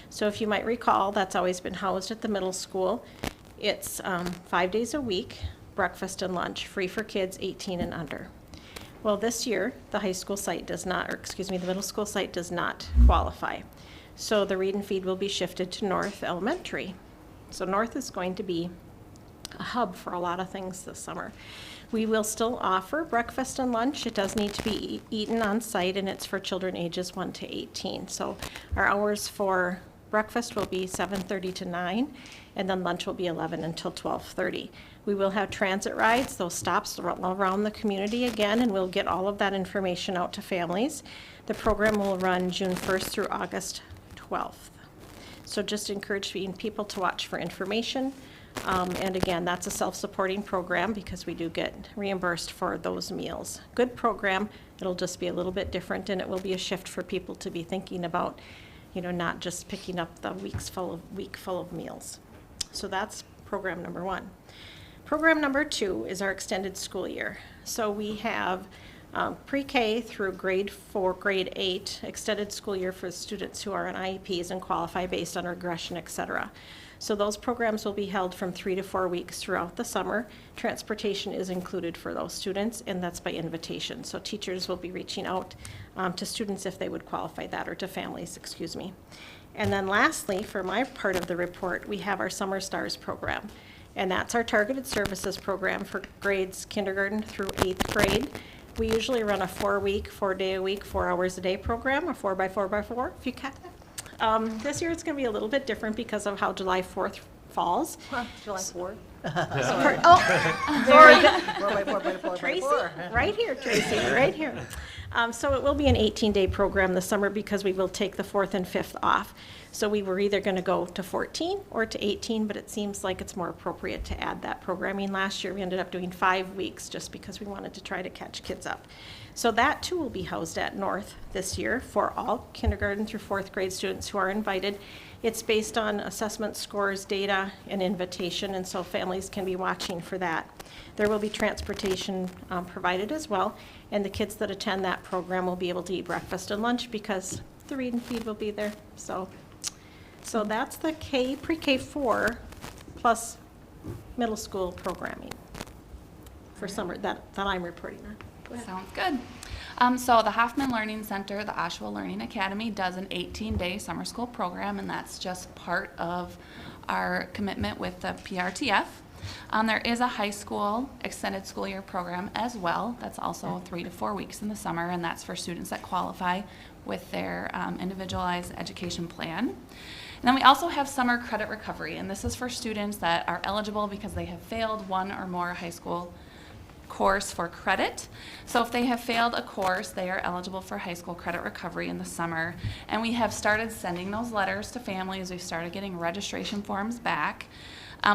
So if you might recall, that's always been housed at the middle school. It's 5 days a week, breakfast and lunch, free for kids 18 and under. Well, this year, the high school site does not, or excuse me, the middle school site does not qualify. So the read and feed will be shifted to North Elementary. So North is going to be a hub for a lot of things this summer. We will still offer breakfast and lunch. It does need to be eaten on site, and it's for children ages 1 to 18. So our hours for breakfast will be 7:30 to 9, and then lunch will be 11 until 12:30. We will have transit rides, those stops around the community again, and we'll get all of that information out to families. The program will run June 1st through August 12th. So just encouraging people to watch for information. And again, that's a self-supporting program because we do get reimbursed for those meals. Good program. It'll just be a little bit different, and it will be a shift for people to be thinking about, you know, not just picking up the week full of meals. So that's program number 1. Program number 2 is our extended school year. So we have pre-K through grade 4, grade 8, extended school year for students who are on IEPs and qualify based on regression, et cetera. So those programs will be held from 3 to 4 weeks throughout the summer. Transportation is included for those students, and that's by invitation. So teachers will be reaching out to students if they would qualify that, or to families, excuse me. And then lastly, for my part of the report, we have our Summer Stars program. And that's our targeted services program for grades kindergarten through 8th grade. We usually run a 4-week, 4-day-a-week, 4 hours a day program, a 4x4x4, if you catch that. This year it's going to be a little bit different because of how July 4th falls. July 4th. Very good. Tracy, right here, Tracy, right here. So it will be an 18-day program this summer because we will take the 4th and 5th off. So we were either going to go to 14 or to 18, but it seems like it's more appropriate to add that programming. Last year we ended up doing 5 weeks just because we wanted to try to catch kids up. So that too will be housed at North this year for all kindergarten through 4th grade students who are invited. It's based on assessment scores, data, and invitation, and so families can be watching for that. There will be transportation provided as well, and the kids that attend that program will be able to eat breakfast and lunch because the read and feed will be there. So that's the pre-K4 plus middle school programming for summer that I'm reporting on. Sounds good. So the Hoffman Learning Center, the Oshawa Learning Academy, does an 18-day summer school program, and that's just part of our commitment with the PRTF. There is a high school extended school year program as well. That's also 3 to 4 weeks in the summer, and that's for students that qualify with their individualized education plan. And then we also have summer credit recovery, and this is for students that are eligible because they have failed one or more high school course for credit. So if they have failed a course, they are eligible for high school credit recovery in the summer. And we have started sending those letters to families. We've started getting registration forms back.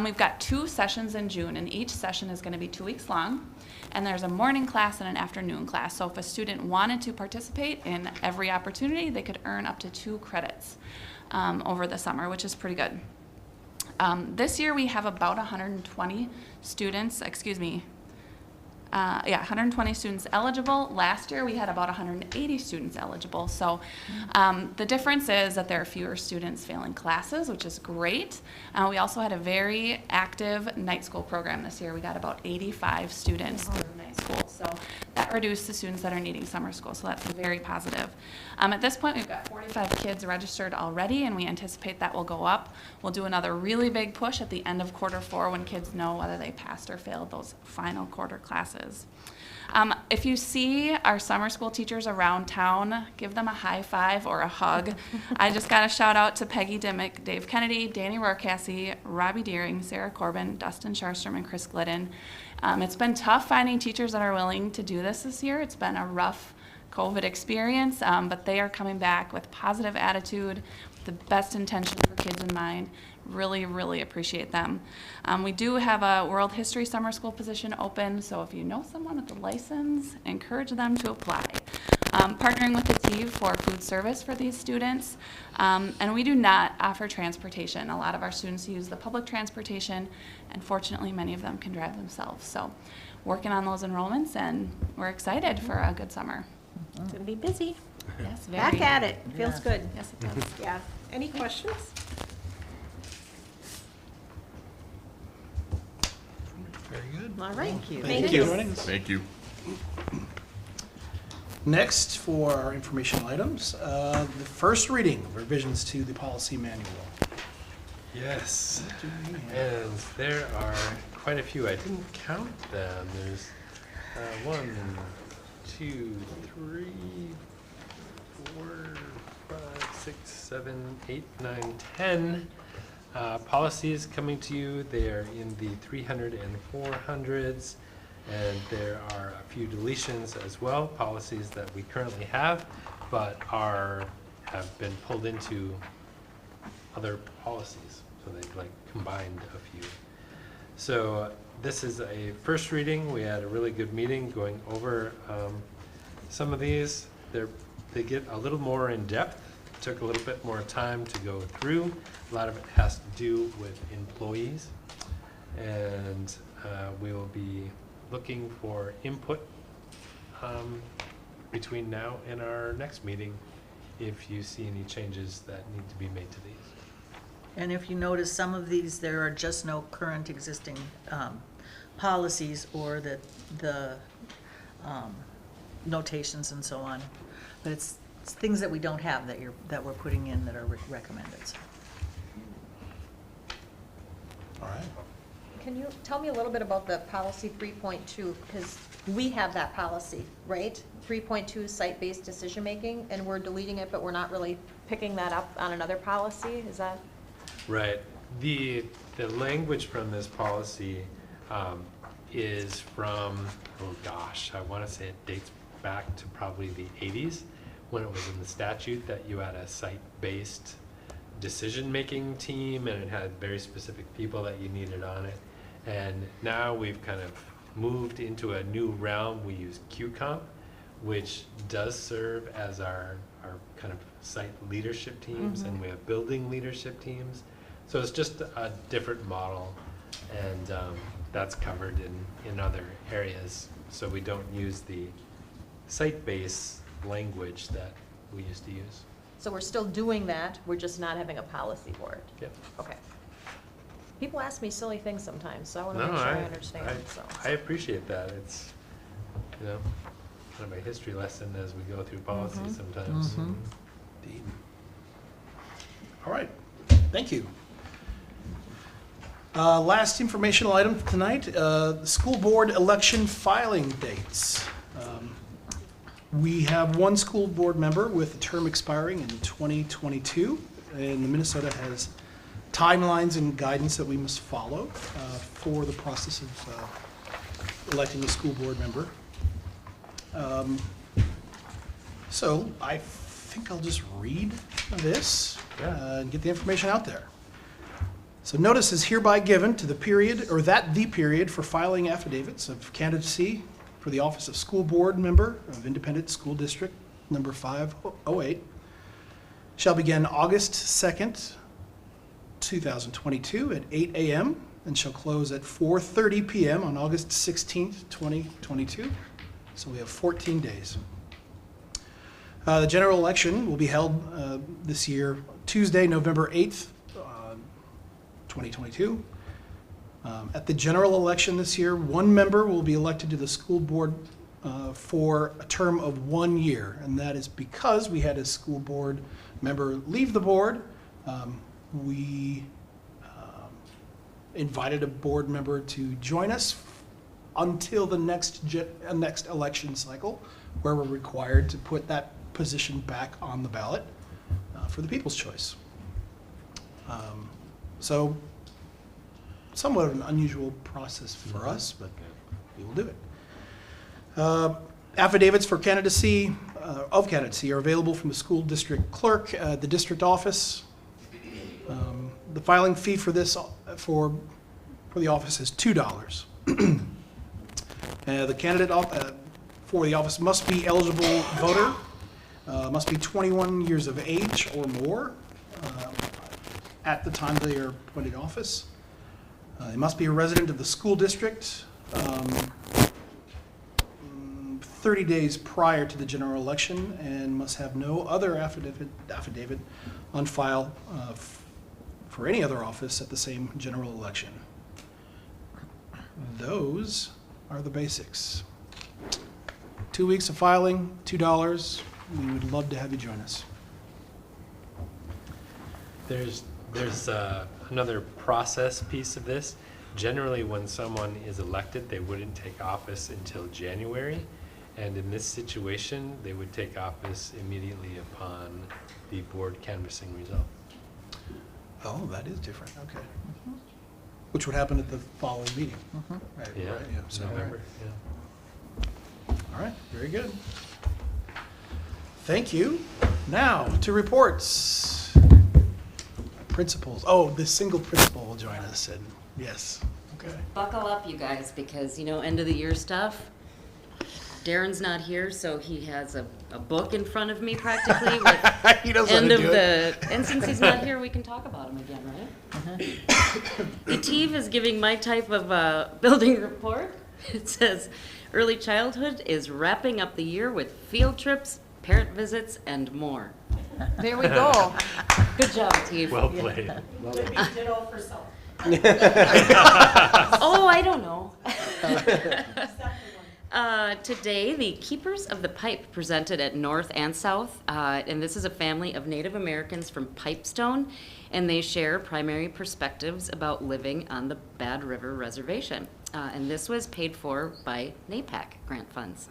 We've got 2 sessions in June, and each session is going to be 2 weeks long. And there's a morning class and an afternoon class. So if a student wanted to participate in every opportunity, they could earn up to 2 credits over the summer, which is pretty good. This year we have about 120 students, 120 students eligible. Last year we had about 180 students eligible. So the difference is that there are fewer students failing classes, which is great. We also had a very active night school program this year. We got about 85 students through night school. So that reduced the students that are needing summer school. So that's very positive. At this point we've got 45 kids registered already, and we anticipate that will go up. We'll do another really big push at the end of Q4 when kids know whether they passed or failed those final quarter classes. If you see our summer school teachers around town, give them a high five or a hug. I just got a shout out to Peggy Dimmick, Dave Kennedy, Danny Rorcassie, Robbie Deering, Sarah Corbin, Dustin Sharstrom, and Chris Glidden. It's been tough finding teachers that are willing to do this year. It's been a rough COVID experience, but they are coming back with positive attitude, with the best intentions for kids in mind. Really, really appreciate them. We do have a World History Summer School position open, so if you know someone with a license, encourage them to apply. Partnering with the team for food service for these students, and we do not offer transportation. A lot of our students use the public transportation, and fortunately many of them can drive themselves. So working on those enrollments, and we're excited for a good summer. It's going to be busy. Yes, very. Back at it. Feels good. Yes, it does. Yeah. Any questions? Very good. All right. Thank you. Thank for you. joining us. Thank you. Next, for our informational items, the first reading of revisions to the policy manual. Yes, and there are quite a few. I didn't count them. There's 1, 2, 3, 4, 5, 6, 7, 8, 9, 10 policies coming to you. They are in the 300 and 400s, and there are a few deletions as well, policies that we currently have, but have been pulled into other policies, so they've like combined a few. So this is a first reading. We had a really good meeting going over some of these. They get a little more in depth. Took a little bit more time to go through. A lot of it has to do with employees, and we will be looking for input between now and our next meeting if you see any changes that need to be made to these. And if you notice, some of these, there are just no current existing policies or the notations and so on. But it's things that we don't have that we're putting in that are recommended. So. All right. Can you tell me a little bit about the policy 3.2? Because we have that policy, right? 3.2 site-based decision-making, and we're deleting it, but we're not really picking that up on another policy? Is that? Right. The language from this policy is from, oh gosh, I want to say it dates back to probably the 80s, when it was in the statute that you had a site-based decision-making team, and it had very specific people that you needed on it. And now we've kind of moved into a new realm. We use QComp, which does serve as our kind of site leadership teams, and we have building leadership teams. So it's just a different model, and that's covered in other areas. So we don't use the site-based language that we used to use. So we're still doing that, we're just not having a policy for it? Yep. Okay. People ask me silly things sometimes, so I want to make sure I understand. I appreciate that. It's, kind of a history lesson as we go through policy sometimes. Indeed. All right, thank you. Last informational item tonight, the school board election filing dates. We have one school board member with a term expiring in 2022, and Minnesota has timelines and guidance that we must follow for the process of electing a school board member. So I think I'll just read this and get the information out there. So notice is hereby given to the period for filing affidavits of candidacy for the office of school board member of Independent School District number 508 shall begin August 2nd, 2022 at 8 a.m. and shall close at 4:30 p.m. on August 16th, 2022. So we have 14 days. The general election will be held this year, Tuesday, November 8th, 2022. At the general election this year, one member will be elected to the school board for a term of 1 year, and that is because we had a school board member leave the board. We invited a board member to join us until the next election cycle, where we're required to put that position back on the ballot for the people's choice. So somewhat of an unusual process for us, but we will do it. Affidavits for candidacy, are available from the school district clerk, the district office. The filing fee for this, for the office is $2. The candidate for the office must be eligible voter, must be 21 years of age or more at the time they are appointed office. They must be a resident of the school district 30 days prior to the general election and must have no other affidavit on file for any other office at the same general election. Those are the basics. 2 weeks of filing, $2. We would love to have you join us. There's another process piece of this. Generally, when someone is elected, they wouldn't take office until January. And in this situation, they would take office immediately upon the board canvassing result. Oh, that is different, okay. Which would happen at the following meeting. Right, Yeah, right, so, November, yeah. all right, very good. Thank you. Now, to reports. Principals, oh, the single principal will join us, and yes, okay. Buckle up, you guys, because, end of the year stuff. Darren's not here, so he has a book in front of me practically with He knows how end to of do it. and since he's not here, we can talk about him again, right? The TEEV is giving my type of building report. It says, early childhood is wrapping up the year with field trips, parent visits, and more. There we go. Good job, TEEV. Well played. Ditto for self. Oh, I don't know. Today, the Keepers of the Pipe presented at North and South, and this is a family of Native Americans from Pipestone, and they share primary perspectives about living on the Bad River Reservation. And this was paid for by NAPAC grant funds.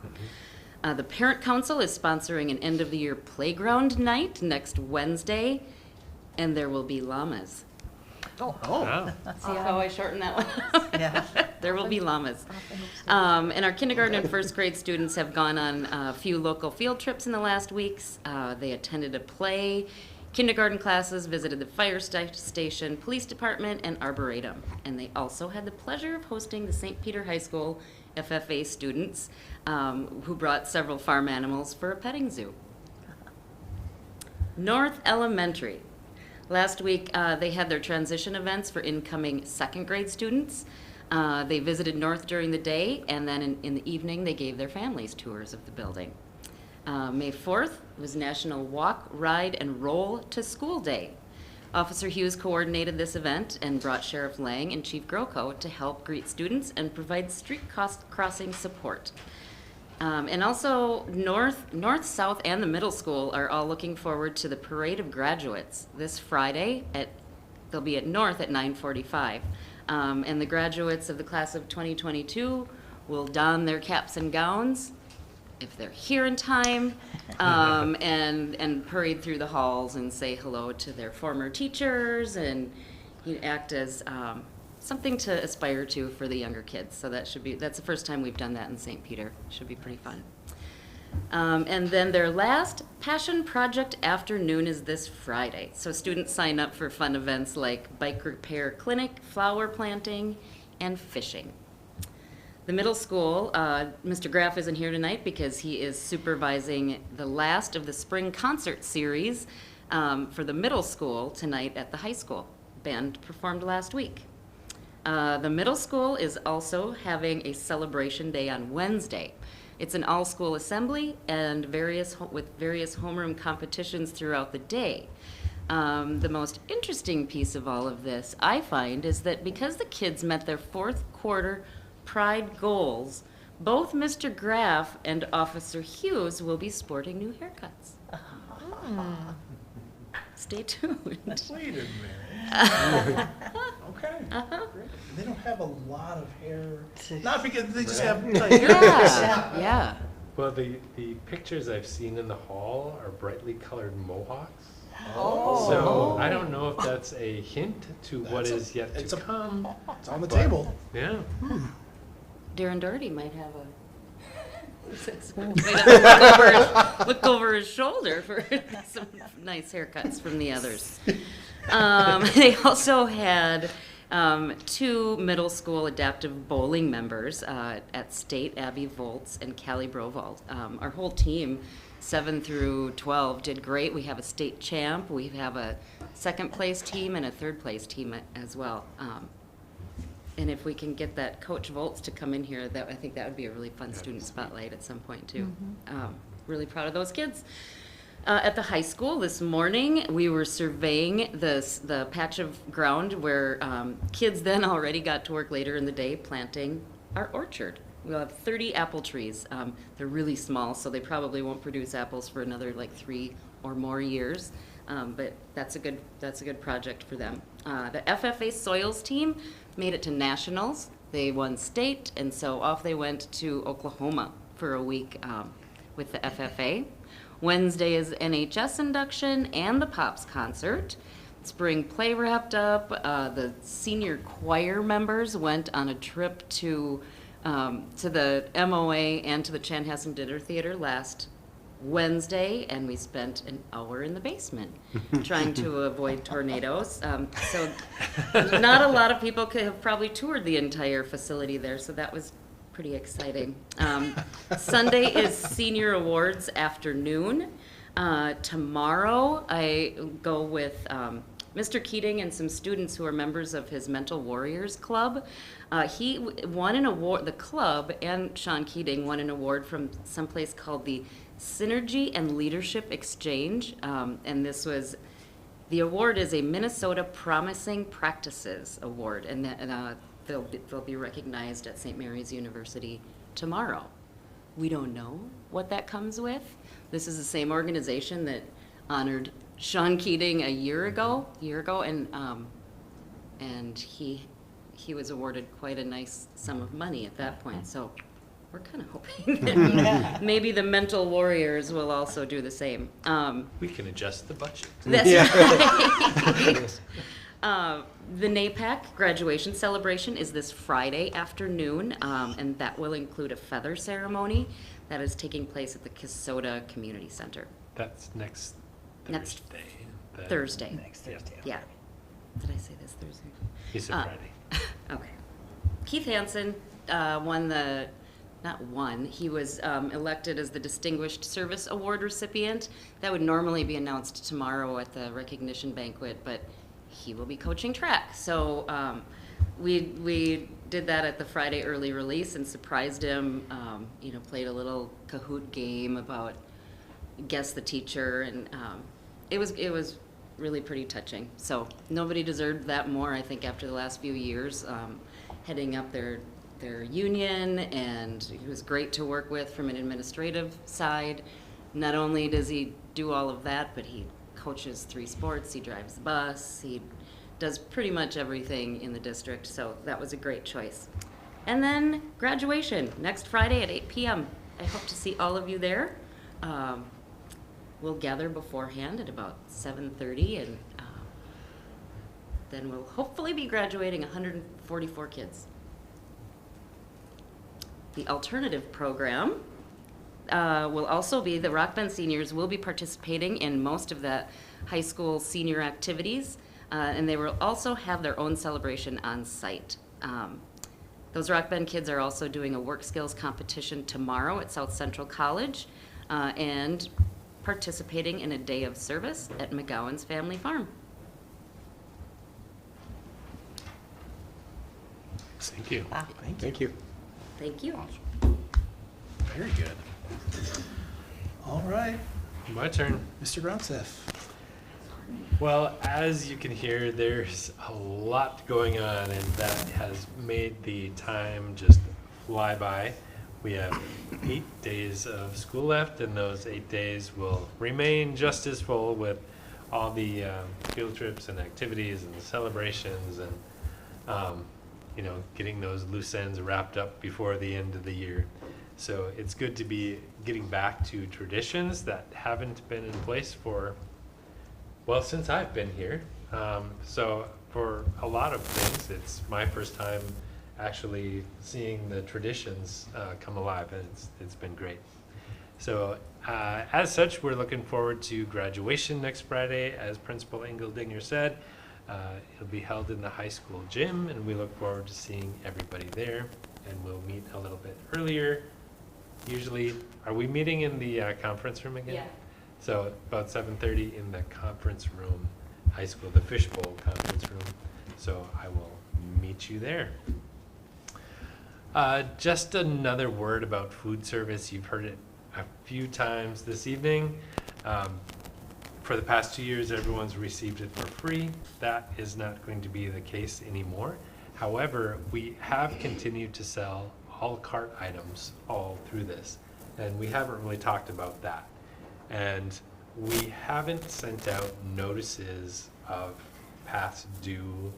The Parent Council is sponsoring an end-of-the-year playground night next Wednesday, and there will be llamas. Oh, Wow. See how I shortened that one up? Yeah. There will be llamas. And our kindergarten and first grade students have gone on a few local field trips in the last weeks. They attended a play. Kindergarten classes visited the fire station, police department, and arboretum. And they also had the pleasure of hosting the St. Peter High School FFA students who brought several farm animals for a petting zoo. North Elementary. Last week, they had their transition events for incoming second grade students. They visited North during the day, and then in the evening, they gave their families tours of the building. May 4th was National Walk, Ride, and Roll to School Day. Officer Hughes coordinated this event and brought Sheriff Lang and Chief Groko to help greet students and provide street crossing support. And also, North, South, and the middle school are all looking forward to the Parade of Graduates this Friday. They'll be at North at 9:45. And the graduates of the class of 2022 will don their caps and gowns, if they're here in time, and parade through the halls and say hello to their former teachers and act as something to aspire to for the younger kids. So that's the first time we've done that in St. Peter. Should be pretty fun. And then their last Passion Project afternoon is this Friday. So students sign up for fun events like bike repair clinic, flower planting, and fishing. The middle school, Mr. Graff isn't here tonight because he is supervising the last of the spring concert series for the middle school tonight at the high school. Band performed last week. The middle school is also having a celebration day on Wednesday. It's an all-school assembly and with various homeroom competitions throughout the day. The most interesting piece of all of this, I find, is that because the kids met their fourth quarter Pride goals, both Mr. Graff and Officer Hughes will be sporting new haircuts. Stay tuned. Wait a minute. Okay. Great. They don't have a lot of hair. Not because they just have hair. Yeah. Well, the pictures I've seen in the hall are brightly colored mohawks. Oh. So I don't know if that's a hint to what is yet to come. It's on the table. Yeah. Darren Doherty might have look over his shoulder for some nice haircuts from the others. They also had 2 middle school adaptive bowling members at State, Abby Volts and Callie Brovald. Our whole team, 7 through 12, did great. We have a state champ, we have a second place team and a third place team as well. And if we can get that Coach Volts to come in here, I think that would be a really fun student spotlight at some point too. Really proud of those kids. At the high school this morning, we were surveying the patch of ground where kids then already got to work later in the day planting our orchard. we'll have 30 apple trees. They're really small, so they probably won't produce apples for another like 3 or more years. But that's a good project for them. The FFA soils team made it to nationals. They won state, and so off they went to Oklahoma for a week with the FFA. Wednesday is NHS induction and the Pops concert. Spring play wrapped up. The senior choir members went on a trip to the MOA and to the Chanhassen Dinner Theater last Wednesday, and we spent an hour in the basement trying to avoid tornadoes. So not a lot of people could have probably toured the entire facility there, so that was pretty exciting. Sunday is senior awards afternoon. Tomorrow I go with Mr. Keating and some students who are members of his Mental Warriors Club. He won an award, the club and Sean Keating won an award from someplace called the Synergy and Leadership Exchange. And this was, the award is a Minnesota Promising Practices Award, and they'll be recognized at St. Mary's University tomorrow. We don't know what that comes with. This is the same organization that honored Sean Keating a year ago, and he was awarded quite a nice sum of money at that point. So we're kind of hoping that maybe the Mental Warriors will also do the same. We can adjust the budget. That's right. The NAPAC graduation celebration is this Friday afternoon, and that will include a feather ceremony that is taking place at the Kasota Community Center. That's next Next Thursday. Thursday. Next Thursday. Yeah. Did I say this Thursday? He said Friday. Okay. Keith Hansen he was elected as the Distinguished Service Award recipient. That would normally be announced tomorrow at the recognition banquet, but he will be coaching track. So we did that at the Friday early release and surprised him, played a little Kahoot game about guess the teacher, and it was really pretty touching. So nobody deserved that more, I think, after the last few years, heading up their union, and he was great to work with from an administrative side. Not only does he do all of that, but he coaches 3 sports, he drives the bus, he does pretty much everything in the district, so that was a great choice. And then graduation, next Friday at 8 p.m. I hope to see all of you there. We'll gather beforehand at about 7:30, and then we'll hopefully be graduating 144 kids. The alternative program will also be, the Rock Bend seniors will be participating in most of the high school senior activities, and they will also have their own celebration on site. Those Rock Bend kids are also doing a work skills competition tomorrow at South Central College, and participating in a day of service at McGowan's Family Farm. Thank you. Thank you. Thank you. Very good. All right, My turn. Mr. Gronseth. Well, as you can hear, there's a lot going on, and that has made the time just fly by. We have 8 days of school left, and those 8 days will remain just as full with all the field trips and activities and celebrations and, getting those loose ends wrapped up before the end of the year. So it's good to be getting back to traditions that haven't been in place since I've been here. So for a lot of things, it's my first time actually seeing the traditions come alive, and it's been great. So as such, we're looking forward to graduation next Friday. As Principal Engeldinger said, it'll be held in the high school gym, and we look forward to seeing everybody there. And we'll meet a little bit earlier. Usually, are we meeting in the conference room again? Yeah. So about 7:30 in the conference room, high school, the Fishbowl conference room. So I will meet you there. Just another word about food service. You've heard it a few times this evening. For the past 2 years, everyone's received it for free. That is not going to be the case anymore. However, we have continued to sell à la carte items all through this, and we haven't really talked about that. And we haven't sent out notices of past due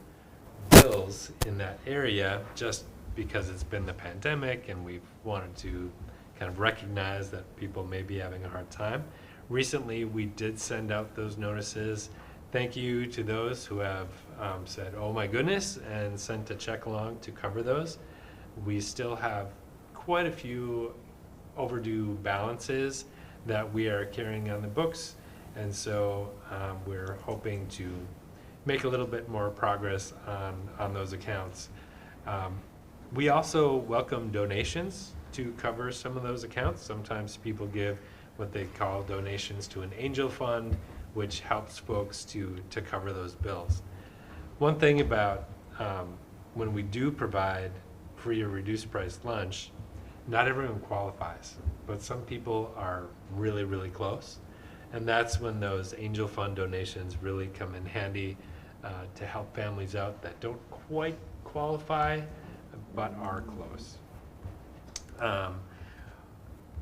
bills in that area just because it's been the pandemic and we've wanted to kind of recognize that people may be having a hard time. Recently, we did send out those notices. Thank you to those who have said, oh my goodness, and sent a check along to cover those. We still have quite a few overdue balances that we are carrying on the books, and so we're hoping to make a little bit more progress on those accounts. We also welcome donations to cover some of those accounts. Sometimes people give what they call donations to an angel fund, which helps folks to cover those bills. One thing about when we do provide free or reduced price lunch, not everyone qualifies, but some people are really, really close. And that's when those angel fund donations really come in handy to help families out that don't quite qualify, but are close.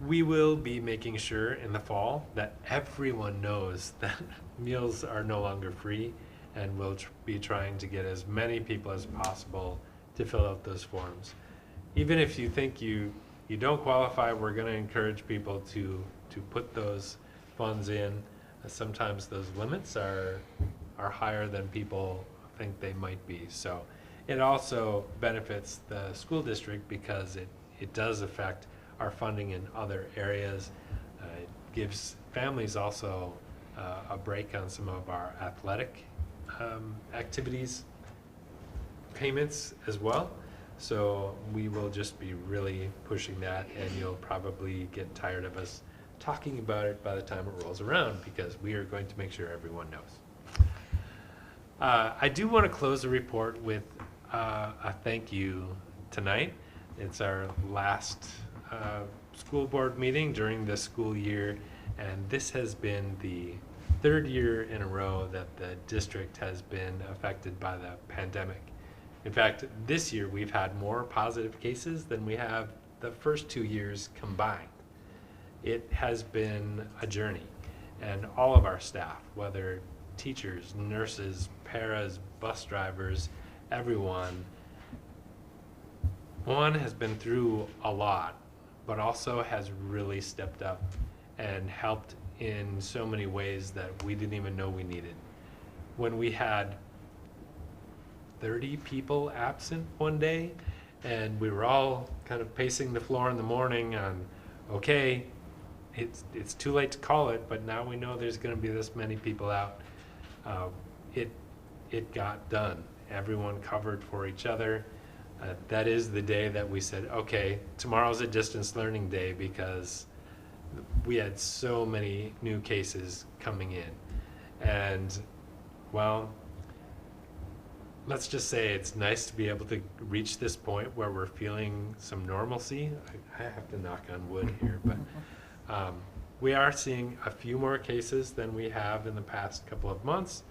We will be making sure in the fall that everyone knows that meals are no longer free, and we'll be trying to get as many people as possible to fill out those forms. Even if you think you don't qualify, we're going to encourage people to put those funds in. Sometimes those limits are higher than people think they might be. So it also benefits the school district because it does affect our funding in other areas. It gives families also a break on some of our athletic activities payments as well. So we will just be really pushing that, and you'll probably get tired of us talking about it by the time it rolls around, because we are going to make sure everyone knows. I do want to close the report with a thank you tonight. It's our last school board meeting during this school year, and this has been the third year in a row that the district has been affected by the pandemic. In fact, this year we've had more positive cases than we have the first 2 years combined. It has been a journey, and all of our staff, whether teachers, nurses, paras, bus drivers, everyone, one has been through a lot, but also has really stepped up and helped in so many ways that we didn't even know we needed. When we had 30 people absent one day, and we were all kind of pacing the floor in the morning on, okay, it's too late to call it, but now we know there's going to be this many people out. It got done. Everyone covered for each other. That is the day that we said, okay, tomorrow's a distance learning day, because we had so many new cases coming in. And, well, let's just say it's nice to be able to reach this point where we're feeling some normalcy. I have to knock on wood here, but we are seeing a few more cases than we have in the past couple of months,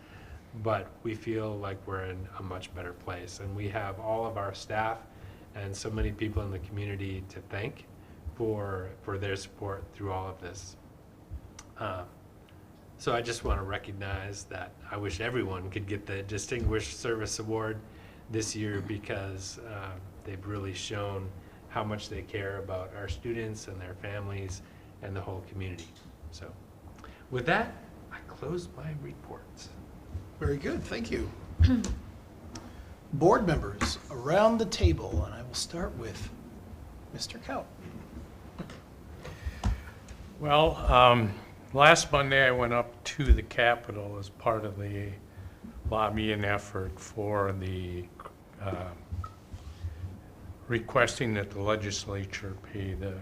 but we feel like we're in a much better place. And we have all of our staff and so many people in the community to thank for their support through all of this. So I just want to recognize that I wish everyone could get the Distinguished Service Award this year, because they've really shown how much they care about our students and their families and the whole community. So with that, I close my reports. Very good, thank you. Board members around the table, and I will start with Mr. Kaut. Well, last Monday I went up to the Capitol as part of the lobbying effort for the requesting that the legislature pay the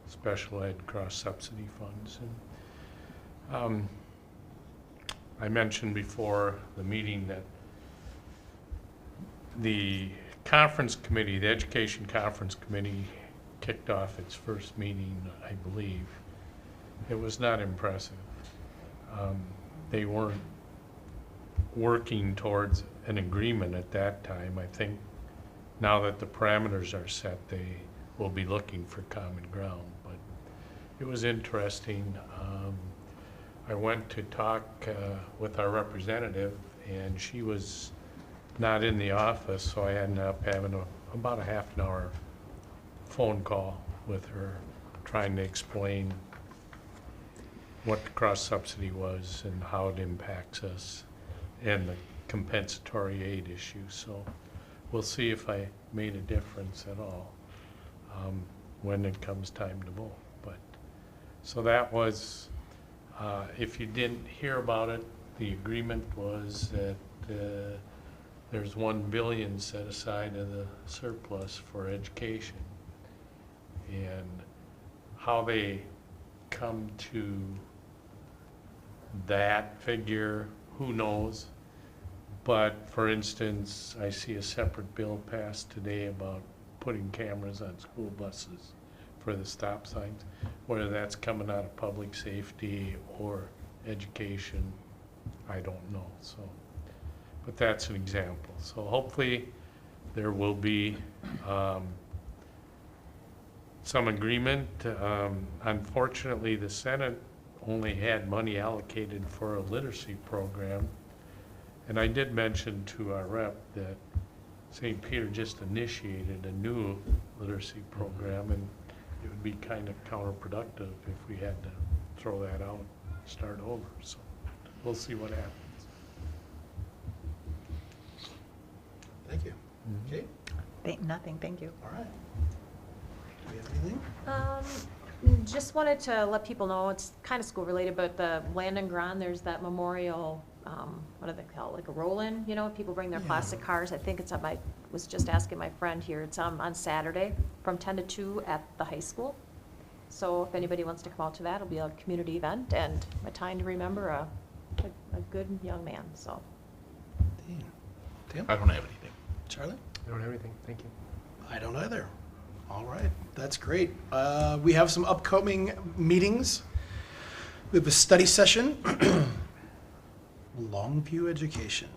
special ed cross-subsidy funds. And I mentioned before the meeting that the conference committee, the education conference committee, kicked off its first meeting, I believe. It was not impressive. They weren't working towards an agreement at that time. I think now that the parameters are set, we'll be looking for common ground. But it was interesting. I went to talk with our representative, and she was not in the office, so I ended up having about a half an hour phone call with her, trying to explain what the cross-subsidy was and how it impacts us, and the compensatory aid issue. So we'll see if I made a difference at all when it comes time to vote. But so that was, if you didn't hear about it, the agreement was that there's $1 billion set aside of the surplus for education. And how they come to that figure, who knows? But for instance, I see a separate bill passed today about putting cameras on school buses for the stop signs. Whether that's coming out of public safety or education, I don't know. So, but that's an example. So hopefully there will be some agreement. Unfortunately, the Senate only had money allocated for a literacy program. And I did mention to our rep that St. Peter just initiated a new literacy program, and it would be kind of counterproductive if we had to throw that out, start over. So we'll see what happens. Thank you. Okay, Nothing, thank you. all right. Do we have anything? Just wanted to let people know, it's kind of school related, but the Land and Grand, there's that memorial, what do they call it, like a roll-in, you know, people bring their plastic cars. I think it's on was just asking my friend here, it's on Saturday from 10 to 2 at the high school. So if anybody wants to come out to that, it'll be a community event and a time to remember a good young man, so. Tim? I don't have anything. Charlie? I don't have anything, thank you. I don't either. All right, that's great. We have some upcoming meetings. We have a study session, Longview Education.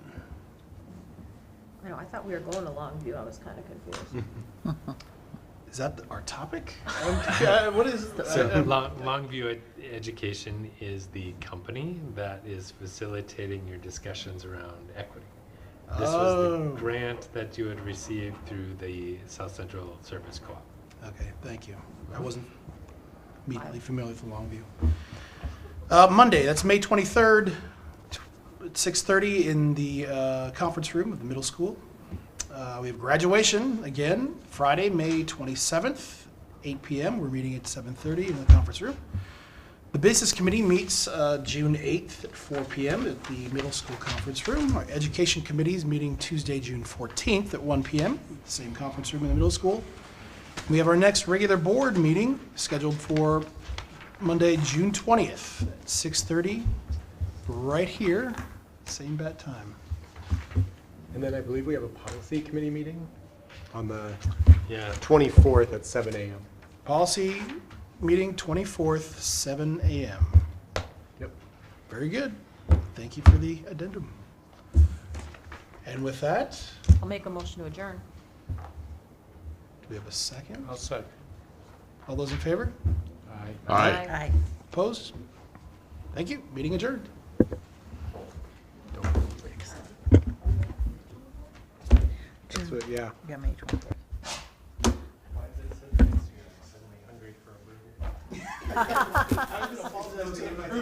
I know, I thought we were going to Longview, I was kind of confused. Is that our topic? What is? So Longview Education is the company that is facilitating your discussions around equity. This was the grant that you had received through the South Central Service Co-op. Okay, thank you. I wasn't immediately familiar with Longview. Monday, that's May 23rd, at 6:30 in the conference room of the middle school. We have graduation again, Friday, May 27th, 8 p.m. We're meeting at 7:30 in the conference room. The Business Committee meets June 8th at 4 p.m. at the middle school conference room. Our Education Committee is meeting Tuesday, June 14th at 1 p.m. Same conference room in the middle school. We have our next regular board meeting scheduled for Monday, June 20th at 6:30, right here, same bat time. And then I believe we have a policy committee meeting on the Yeah. 24th at 7 a.m. Policy meeting 24th, 7 a.m. Yep. Very good. Thank you for the addendum. And with that, I'll make a motion to adjourn. do we have a second? I'll second. All those in favor? Aye. Aye. Opposed? Thank you. Meeting adjourned. That's what, yeah. Yeah, May 23rd. I was going to apologize to you.